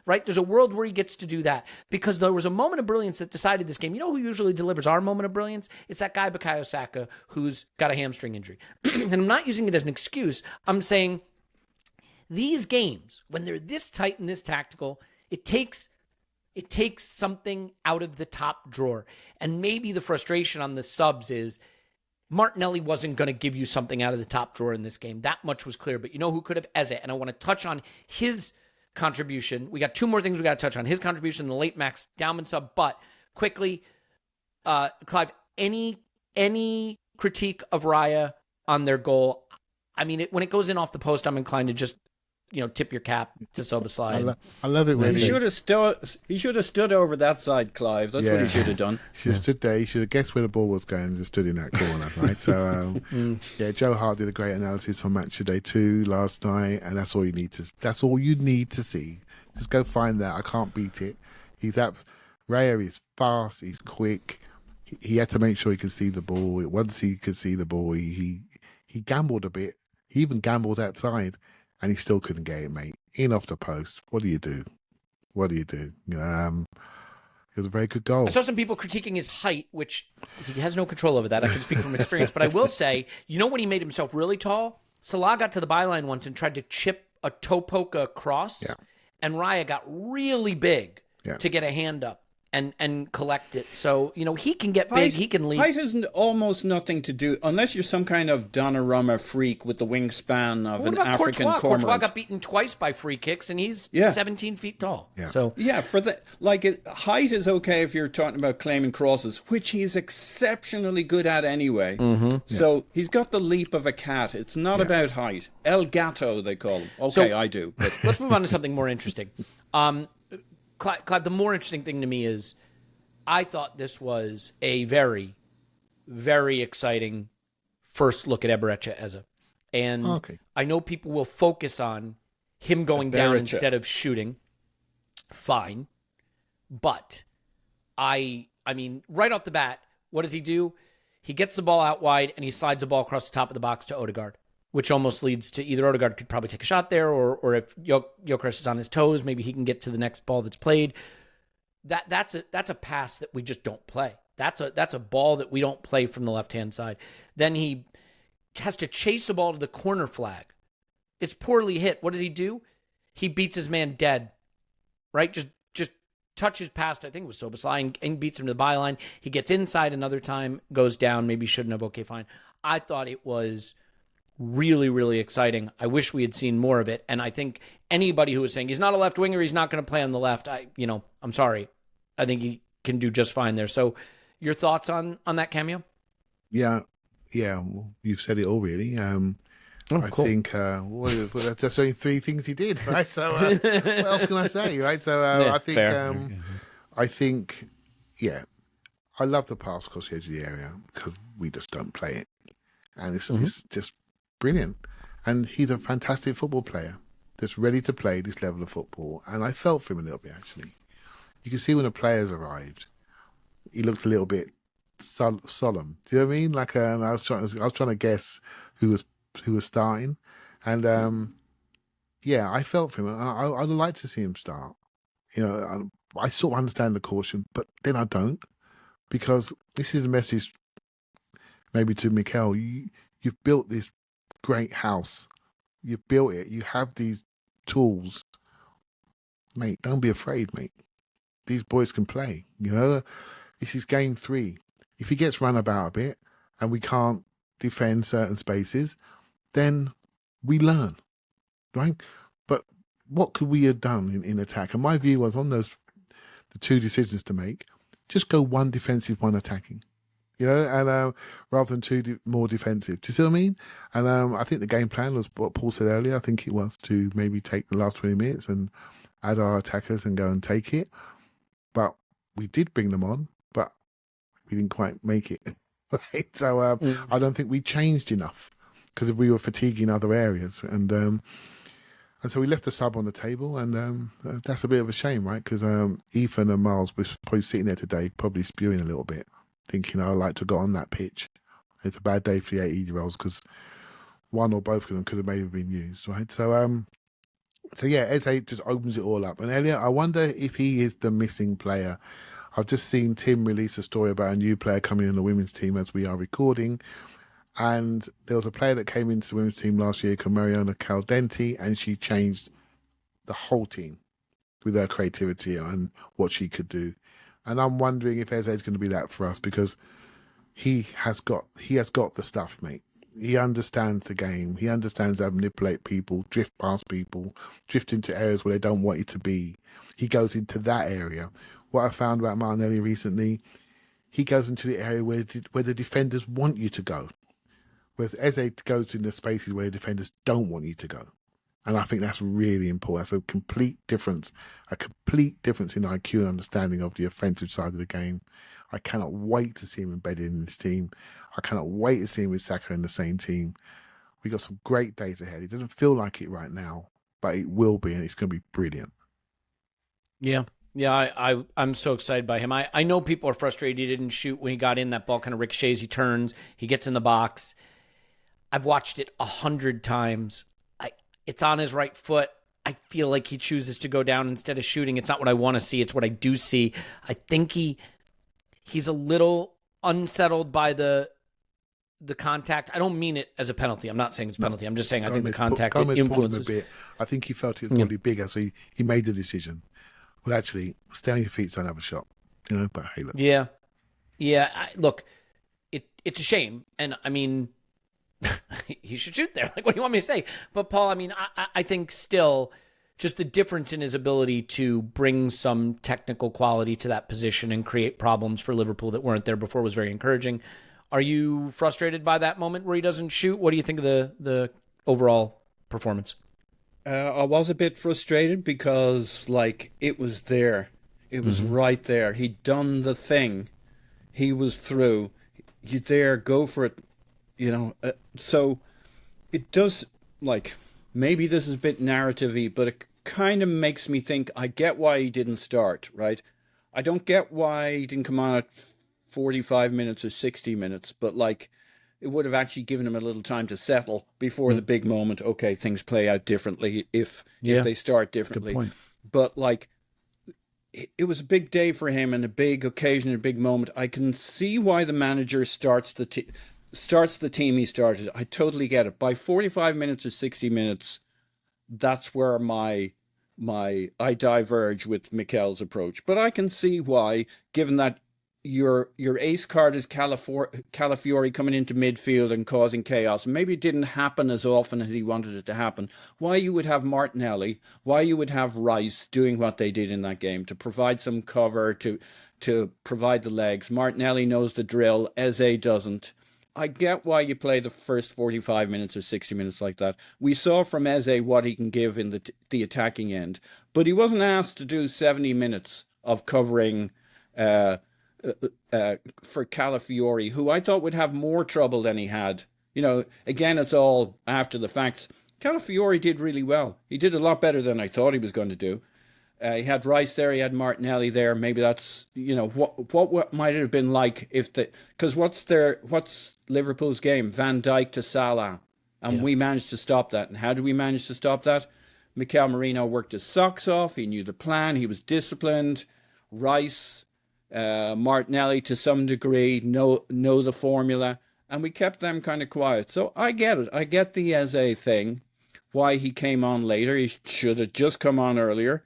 Right? There's a world where he gets to do that because there was a moment of brilliance that decided this game. You know who usually delivers our moment of brilliance? It's that guy Bukayo Saka who's got a hamstring injury. And I'm not using it as an excuse. I'm saying these games, when they're this tight and this tactical, it takes something out of the top drawer. And maybe the frustration on the subs is Martinelli wasn't going to give you something out of the top drawer in this game. That much was clear. But you know who could have? Eze. And I want to touch on his contribution. We got 2 more things we got to touch on. His contribution, the late Max Dowman sub. But quickly, Clive, any critique of Raya on their goal? I mean, when it goes in off the post, I'm inclined to just tip your cap to Szoboszlai. I love it when he should have stood over that side, Clive. That's what he should have done. He should have stood there. He should have guessed where the ball was going and just stood in that corner, right? So, Joe Hart did a great analysis on Match of Day 2 last night, and that's all you need to see. Just go find that. I can't beat it. Raya is fast. He's quick. He had to make sure he could see the ball. Once he could see the ball, he gambled a bit. He even gambled outside. And he still couldn't get it, mate. In off the post. What do you do? It was a very good goal. I saw some people critiquing his height, which he has no control over that. I can speak from experience. But I will say, when he made himself really tall? Salah got to the byline once and tried to chip a toe poke across. Yeah. And Raya got really big to get a hand up. and collect it. So, he can get big, he can lead. Height has almost nothing to do, unless you're some kind of Donnarumma freak with the wingspan of an African cormorant. Courtois got beaten twice by free kicks, and he's 17 feet tall. Yeah. So height is okay if you're talking about claiming crosses, which he's exceptionally good at anyway. Mm-hmm. So he's got the leap of a cat. It's not about height. El Gato, they call him. Okay, I do. But let's move on to something more interesting. Clive, the more interesting thing to me is I thought this was a very, very exciting first look at Eberechi. And I know people will focus on him going down instead of shooting. Fine. But I mean, right off the bat, what does he do? He gets the ball out wide and he slides the ball across the top of the box to Odegaard, which almost leads to either Odegaard could probably take a shot there, or if Gyokeres is on his toes, maybe he can get to the next ball that's played. That's a pass that we just don't play. That's a ball that we don't play from the left-hand side. Then he has to chase the ball to the corner flag. It's poorly hit. What does he do? He beats his man dead, right? Just touches past, I think it was Soboslai, and beats him to the byline. He gets inside another time, goes down, maybe shouldn't have. Okay, fine. I thought it was really, really exciting. I wish we had seen more of it. And I think anybody who was saying he's not a left winger, he's not going to play on the left, I'm sorry. I think he can do just fine there. So your thoughts on that cameo? Yeah. Well, you've said it all, really. I think there's only three things he did, right? So what else can I say, right? So I think, I love the pass across the edge of the area because we just don't play it. And it's just brilliant. And he's a fantastic football player that's ready to play this level of football. And I felt for him a little bit, actually. You can see when the players arrived, he looked a little bit solemn. Do you know what I mean? Like I was trying to guess who was starting. And I felt for him. I'd like to see him start. I sort of understand the caution, but then I don't. Because this is a message maybe to Mikel. You've built this great house. You've built it. You have these tools. Mate, don't be afraid, mate. These boys can play. This is game 3. If he gets run about a bit and we can't defend certain spaces, then we learn, right? But what could we have done in attack? And my view was on the 2 decisions to make, just go 1 defensive, 1 attacking. And rather than 2 more defensive. Do you see what I mean? And I think the game plan was what Paul said earlier. I think it was to maybe take the last 20 minutes and add our attackers and go and take it. But we did bring them on, but we didn't quite make it. Right? So I don't think we changed enough because we were fatiguing other areas. And so we left the sub on the table, and that's a bit of a shame, right? Because Ethan and Miles were probably sitting there today, probably spewing a little bit, thinking, I'd like to go on that pitch. It's a bad day for the 18-year-olds because one or both of them could have maybe been used, right? So Eze just opens it all up. And Elliot, I wonder if he is the missing player. I've just seen Tim release a story about a new player coming in the women's team as we are recording. And there was a player that came into the women's team last year called Mariana Caldenti, and she changed the whole team with her creativity and what she could do. And I'm wondering if Eze is going to be that for us because he has got the stuff, mate. He understands the game. He understands how to manipulate people, drift past people, drift into areas where they don't want you to be. He goes into that area. What I found about Martinelli recently, he goes into the area where the defenders want you to go. Whereas Eze goes in the spaces where the defenders don't want you to go. And I think that's really important. That's a complete difference in IQ and understanding of the offensive side of the game. I cannot wait to see him embedded in this team. I cannot wait to see him with Saka in the same team. We got some great days ahead. It doesn't feel like it right now, but it will be, and it's going to be brilliant. Yeah. I'm so excited by him. I know people are frustrated he didn't shoot when he got in. That ball kind of ricochets. He turns. He gets in the box. I've watched it 100 times. It's on his right foot. I feel like he chooses to go down instead of shooting. It's not what I want to see. It's what I do see. I think he's a little unsettled by the contact. I don't mean it as a penalty. I'm not saying it's a penalty. I'm just saying I think the contact influences. A bit. I think he felt it was probably bigger, so he made the decision. Well, actually, stay on your feet, don't have a shot. But hey, look. Yeah. Look, it's a shame. And I mean, he should shoot there. Like, what do you want me to say? But Paul, I mean, I think still just the difference in his ability to bring some technical quality to that position and create problems for Liverpool that weren't there before was very encouraging. Are you frustrated by that moment where he doesn't shoot? What do you think of the overall performance? I was a bit frustrated because, like, it was there. It was right there. He'd done the thing. He was through. You there, go for it. So it does, like, maybe this is a bit narrative-y, but it kind of makes me think, I get why he didn't start, right? I don't get why he didn't come on at 45 minutes or 60 minutes, but, like, it would have actually given him a little time to settle before the big moment. Okay, things play out differently if they start differently. Good point. But, like, it was a big day for him and a big occasion and a big moment. I can see why the manager starts the team he started. I totally get it. By 45 minutes or 60 minutes, that's where I diverge with Mikel's approach. But I can see why, given that your ace card is Calafiori coming into midfield and causing chaos. Maybe it didn't happen as often as he wanted it to happen. Why you would have Martinelli, why you would have Rice doing what they did in that game to provide some cover, to provide the legs. Martinelli knows the drill, Eze doesn't. I get why you play the first 45 minutes or 60 minutes like that. We saw from Eze what he can give in the attacking end, but he wasn't asked to do 70 minutes of covering for Calafiori, who I thought would have more trouble than he had. Again, it's all after the facts. Calafiori did really well. He did a lot better than I thought he was going to do. He had Rice there, he had Martinelli there. Maybe that's, what might it have been like because what's Liverpool's game? Van Dijk to Salah. And we managed to stop that. And how did we manage to stop that? Mikel Merino worked his socks off. He knew the plan. He was disciplined. Rice, Martinelli to some degree know the formula, and we kept them kind of quiet. So I get it. I get the Eze thing, why he came on later. He should have just come on earlier.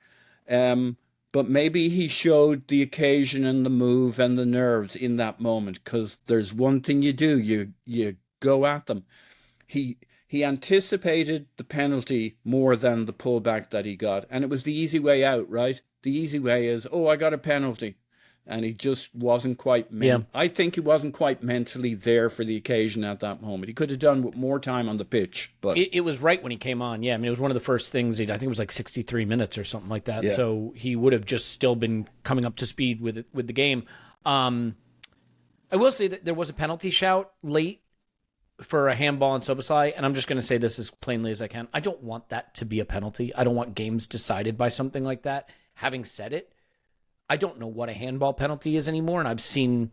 But maybe he showed the occasion and the move and the nerves in that moment, because there's one thing you do, you go at them. He anticipated the penalty more than the pullback that he got, and it was the easy way out, right? The easy way is, I got a penalty. And he just wasn't quite I think he wasn't quite mentally there for the occasion at that moment. He could have done with more time on the pitch. But it was right when he came on. Yeah, I mean, it was one of the first things. I think it was like 63 minutes or something like that. Yeah. So he would have just still been coming up to speed with the game. I will say that there was a penalty shout late for a handball on Szoboszlai, and I'm just going to say this as plainly as I can. I don't want that to be a penalty. I don't want games decided by something like that. Having said it, I don't know what a handball penalty is anymore, and I've seen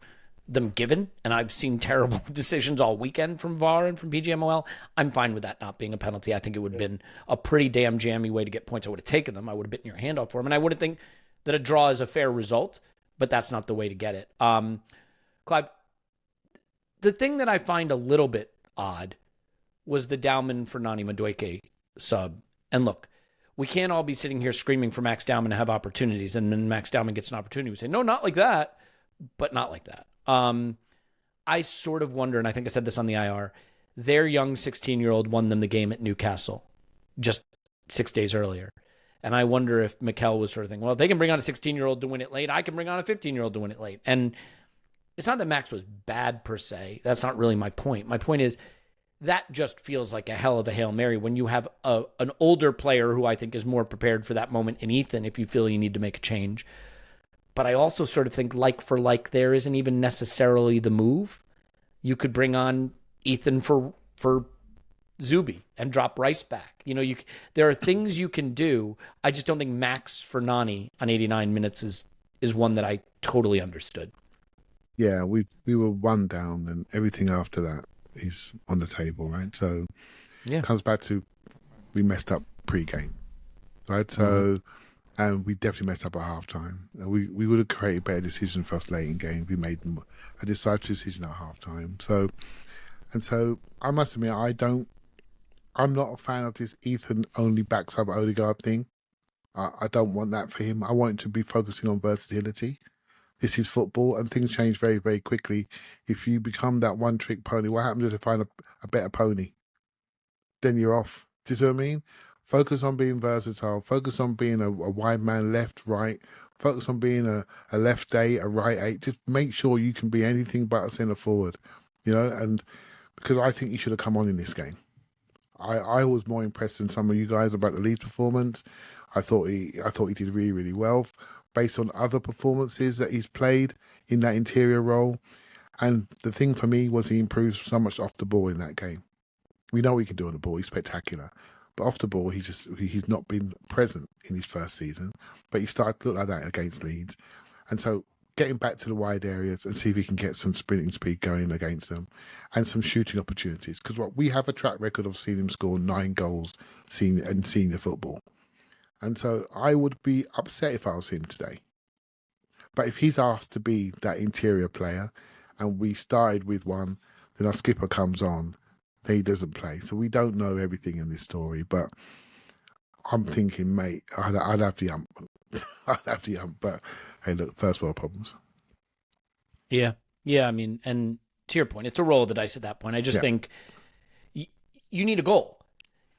them given, and I've seen terrible decisions all weekend from VAR and from PGMOL. I'm fine with that not being a penalty. I think it would have been a pretty damn jammy way to get points. I would have taken them. I would have bitten your hand off for them, and I wouldn't think that a draw is a fair result, but that's not the way to get it. Clive, the thing that I find a little bit odd was the Dowman for Nani Madueke sub. And look, we can't all be sitting here screaming for Max Dowman to have opportunities, and then Max Dowman gets an opportunity. We say, no, not like that, but not like that. I sort of wonder, and I think I said this on the IR, their young 16-year-old won them the game at Newcastle just 6 days earlier. And I wonder if Mikel was sort of thinking, well, if they can bring on a 16-year-old to win it late, I can bring on a 15-year-old to win it late. And it's not that Max was bad per se. That's not really my point. My point is, that just feels like a hell of a Hail Mary when you have an older player who I think is more prepared for that moment in Ethan if you feel you need to make a change. But I also sort of think like for like there isn't even necessarily the move. You could bring on Ethan for Zubi and drop Rice back. There are things you can do. I just don't think Max for Nani on 89 minutes is one that I totally understood. Yeah, we were one down, and everything after that is on the table, right? So it comes back to we messed up pre-game, right? So and we definitely messed up at halftime. We would have created better decisions for us late in game. We made a decisive decision at halftime. So I must admit, I'm not a fan of this Ethan only backs up Odegaard thing. I don't want that for him. I want him to be focusing on versatility. This is football, and things change very, very quickly. If you become that one-trick pony, what happens if you find a better pony? Then you're off. Do you see what I mean? Focus on being versatile. Focus on being a wide man, left, right. Focus on being a left 8, a right 8. Just make sure you can be anything but a centre forward, and because I think he should have come on in this game. I was more impressed than some of you guys about the Leeds performance. I thought he did really, really well based on other performances that he's played in that interior role. And the thing for me was he improved so much off the ball in that game. We know he can do on the ball. He's spectacular. But off the ball, he's not been present in his first season. But he started to look like that against Leeds. And so getting back to the wide areas and see if he can get some sprinting speed going against them and some shooting opportunities. Because we have a track record of seeing him score 9 goals in senior football. And so I would be upset if I was him today. But if he's asked to be that interior player and we started with one, then our skipper comes on, then he doesn't play. So we don't know everything in this story. But I'm thinking, mate, I'd have the ump. I'd have the ump. But hey, look, first world problems. Yeah. I mean, and to your point, it's a roll of the dice at that point. I just think you need a goal.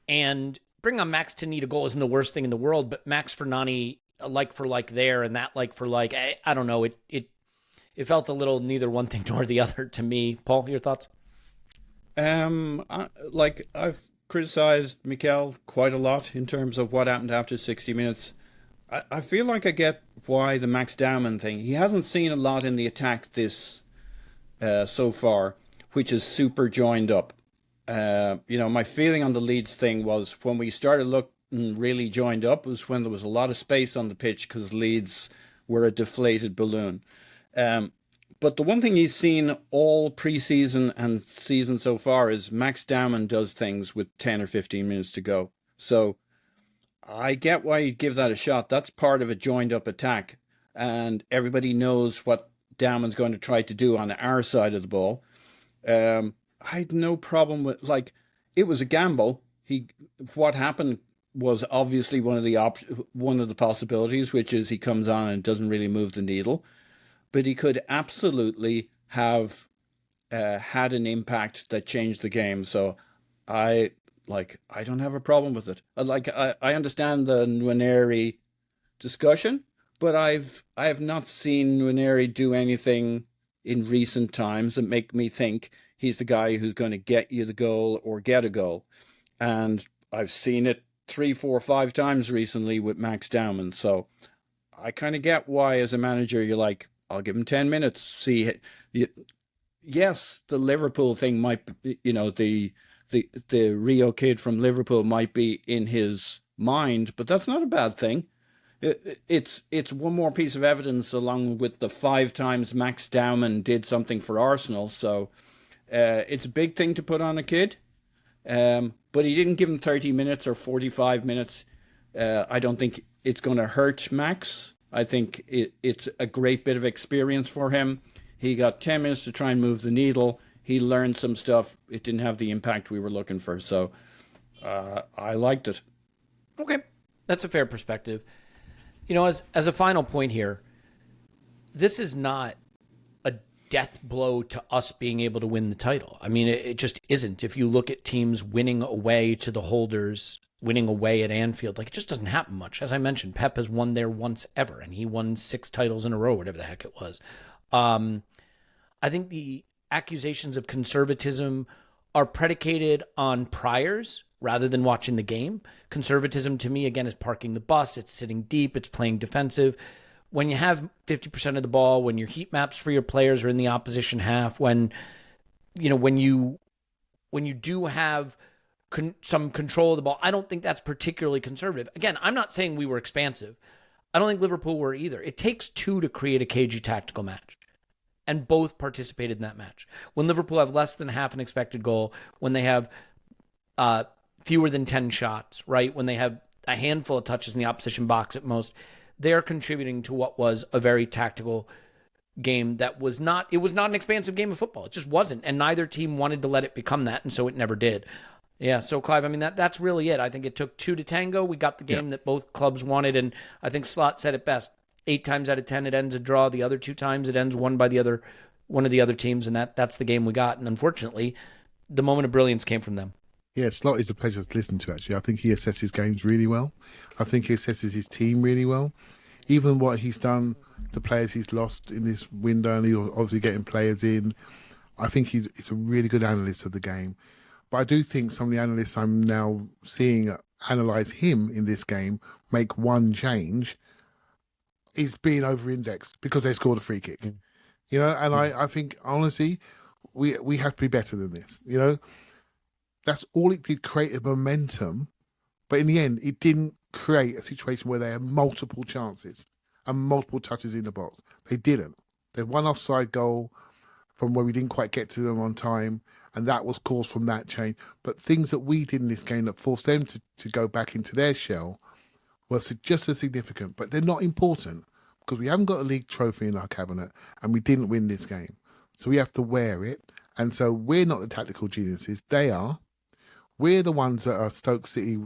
And bring on Max to need a goal isn't the worst thing in the world, but Max for Nani, like for like there and that like for like, I don't know. It felt a little neither one thing nor the other to me. Paul, your thoughts? I've criticized Mikel quite a lot in terms of what happened after 60 minutes. I feel like I get why the Max Dowman thing. He hasn't seen a lot in the attack this so far, which is super joined up. My feeling on the Leeds thing was when we started looking really joined up was when there was a lot of space on the pitch because Leeds were a deflated balloon. But the one thing he's seen all preseason and season so far is Max Dowman does things with 10 or 15 minutes to go. So I get why you'd give that a shot. That's part of a joined up attack. And everybody knows what Dowman's going to try to do on our side of the ball. I had no problem with, it was a gamble. What happened was obviously one of the possibilities, which is he comes on and doesn't really move the needle. But he could absolutely have had an impact that changed the game. So I don't have a problem with it. I understand the Nwaneri discussion, but I have not seen Nwaneri do anything in recent times that make me think he's the guy who's going to get you the goal or get a goal. And I've seen it 3, 4, 5 times recently with Max Dowman. So I kind of get why as a manager you're like, I'll give him 10 minutes. See, yes, the Liverpool thing might be, the Rio kid from Liverpool might be in his mind, but that's not a bad thing. It's one more piece of evidence along with the 5 times Max Dowman did something for Arsenal. So it's a big thing to put on a kid. But he didn't give him 30 minutes or 45 minutes. I don't think it's going to hurt Max. I think it's a great bit of experience for him. He got 10 minutes to try and move the needle. He learned some stuff. It didn't have the impact we were looking for. So I liked it. Okay. That's a fair perspective. As a final point here, this is not a death blow to us being able to win the title. I mean, it just isn't. If you look at teams winning away to the holders, winning away at Anfield, it just doesn't happen much. As I mentioned, Pep has won there once ever, and he won 6 titles in a row, whatever the heck it was. I think the accusations of conservatism are predicated on priors rather than watching the game. Conservatism to me, again, is parking the bus. It's sitting deep. It's playing defensive. When you have 50% of the ball, when your heat maps for your players are in the opposition half, when you do have some control of the ball, I don't think that's particularly conservative. Again, I'm not saying we were expansive. I don't think Liverpool were either. It takes 2 to create a cagey tactical match. And both participated in that match. When Liverpool have less than half an expected goal, when they have fewer than 10 shots, right? When they have a handful of touches in the opposition box at most, they're contributing to what was a very tactical game that was not an expansive game of football. It just wasn't. And neither team wanted to let it become that, and so it never did. Yeah, so Clive, I mean, that's really it. I think it took 2 to tango. We got the game that both clubs wanted, and I think Slot said it best. 8 times out of 10 it ends a draw. The other 2 times it ends won by one of the other teams, and that's the game we got. And unfortunately, the moment of brilliance came from them. Yeah, Slot is a pleasure to listen to, actually. I think he assesses games really well. I think he assesses his team really well. Even what he's done, the players he's lost in this window, and he's obviously getting players in. I think he's a really good analyst of the game. But I do think some of the analysts I'm now seeing analyse him in this game make one change is being over-indexed because they scored a free kick. You know, and I think, honestly, we have to be better than this. You know, that's all it did, create a momentum. But in the end, it didn't create a situation where they had multiple chances and multiple touches in the box. They didn't. They had one offside goal from where we didn't quite get to them on time, and that was caused from that change. But things that we did in this game that forced them to go back into their shell were just as significant, but they're not important because we haven't got a league trophy in our cabinet and we didn't win this game. So we have to wear it. And so we're not the tactical geniuses. They are. We're the ones that are Stoke City,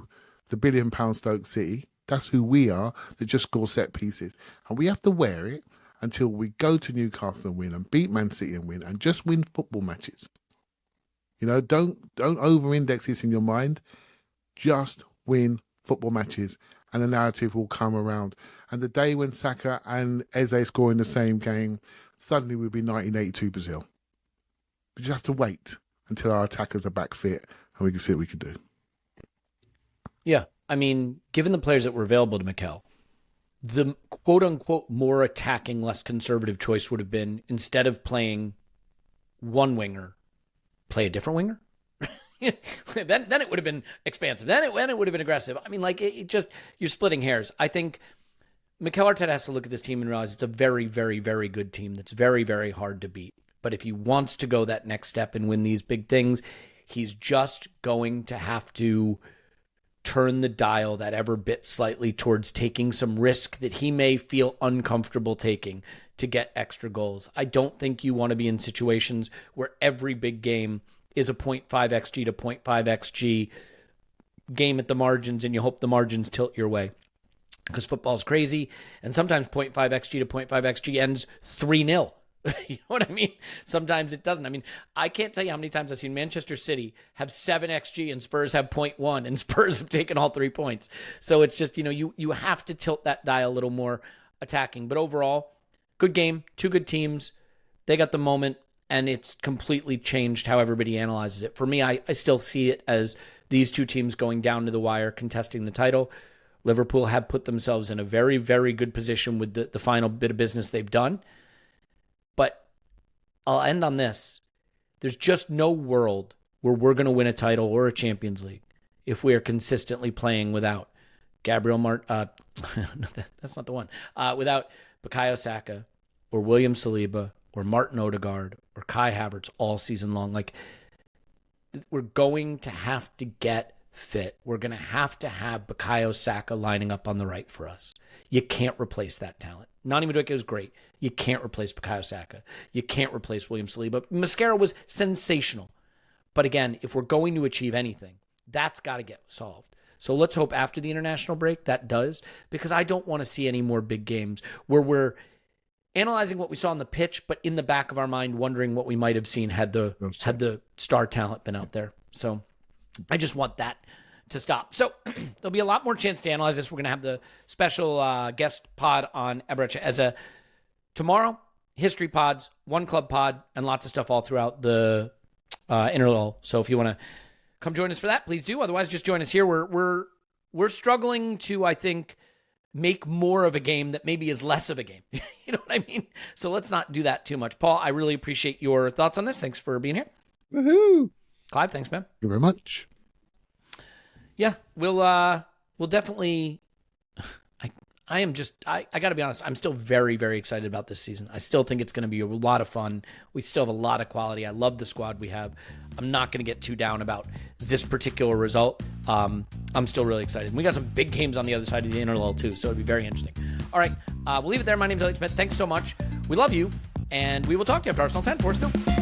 the £1 billion Stoke City. That's who we are, that just score set pieces. And we have to wear it until we go to Newcastle and win and beat Man City and win and just win football matches. You know, don't over-index this in your mind. Just win football matches and the narrative will come around. And the day when Saka and Eze score in the same game, suddenly we'll be 1982 Brazil. We just have to wait until our attackers are back fit and we can see what we can do. Yeah, I mean, given the players that were available to Mikel, the quote-unquote more attacking, less conservative choice would have been, instead of playing one winger, play a different winger. then it would have been expansive. Then it would have been aggressive. I mean, like, it just, you're splitting hairs. I think Mikel Arteta has to look at this team and realize it's a very, very, very good team that's very, very hard to beat. But if he wants to go that next step and win these big things, he's just going to have to turn the dial that ever bit slightly towards taking some risk that he may feel uncomfortable taking to get extra goals. I don't think you want to be in situations where every big game is a 0.5 XG to 0.5 XG game at the margins and you hope the margins tilt your way. Because football's crazy, and sometimes 0.5 XG to 0.5 XG ends 3-0. You know what I mean? Sometimes it doesn't. I mean, I can't tell you how many times I've seen Manchester City have 7 XG and Spurs have 0.1, and Spurs have taken all 3 points. So it's just, you know, you have to tilt that dial a little more attacking. But overall, good game, 2 good teams. They got the moment, and it's completely changed how everybody analyzes it. For me, I still see it as these 2 teams going down to the wire, contesting the title. Liverpool have put themselves in a very, very good position with the final bit of business they've done. But I'll end on this. There's just no world where we're going to win a title or a Champions League if we are consistently playing without Gabriel that's not the one. Without Bukayo Saka or William Saliba or Martin Odegaard or Kai Havertz all season long. Like, we're going to have to get fit. We're going to have Bukayo Saka lining up on the right for us. You can't replace that talent. Nani Madueke was great. You can't replace Bukayo Saka. You can't replace William Saliba. Mascara was sensational. But again, if we're going to achieve anything, that's got to get solved. So let's hope after the international break that does, because I don't want to see any more big games where we're analyzing what we saw on the pitch, but in the back of our mind wondering what we might have seen had the star talent been out there. So I just want that to stop. So there'll be a lot more chance to analyze this. We're going to have the special guest pod on Eberechi as a tomorrow, history pods, one club pod, and lots of stuff all throughout the interlull. So if you want to come join us for that, please do. Otherwise, just join us here. We're struggling to, I think, make more of a game that maybe is less of a game. You know what I mean? So let's not do that too much. Paul, I really appreciate your thoughts on this. Thanks for being here. Woohoo! Clive, thanks, man. Thank you very much. Yeah, we'll definitely. I got to be honest. I'm still very, very excited about this season. I still think it's going to be a lot of fun. We still have a lot of quality. I love the squad we have. I'm not going to get too down about this particular result. I'm still really excited. We got some big games on the other side of the interlull too, so it'll be very interesting. All right, we'll leave it there. My name's Elliot Smith. Thanks so much. We love you, and we will talk to you after Arsenal 10. 4-0.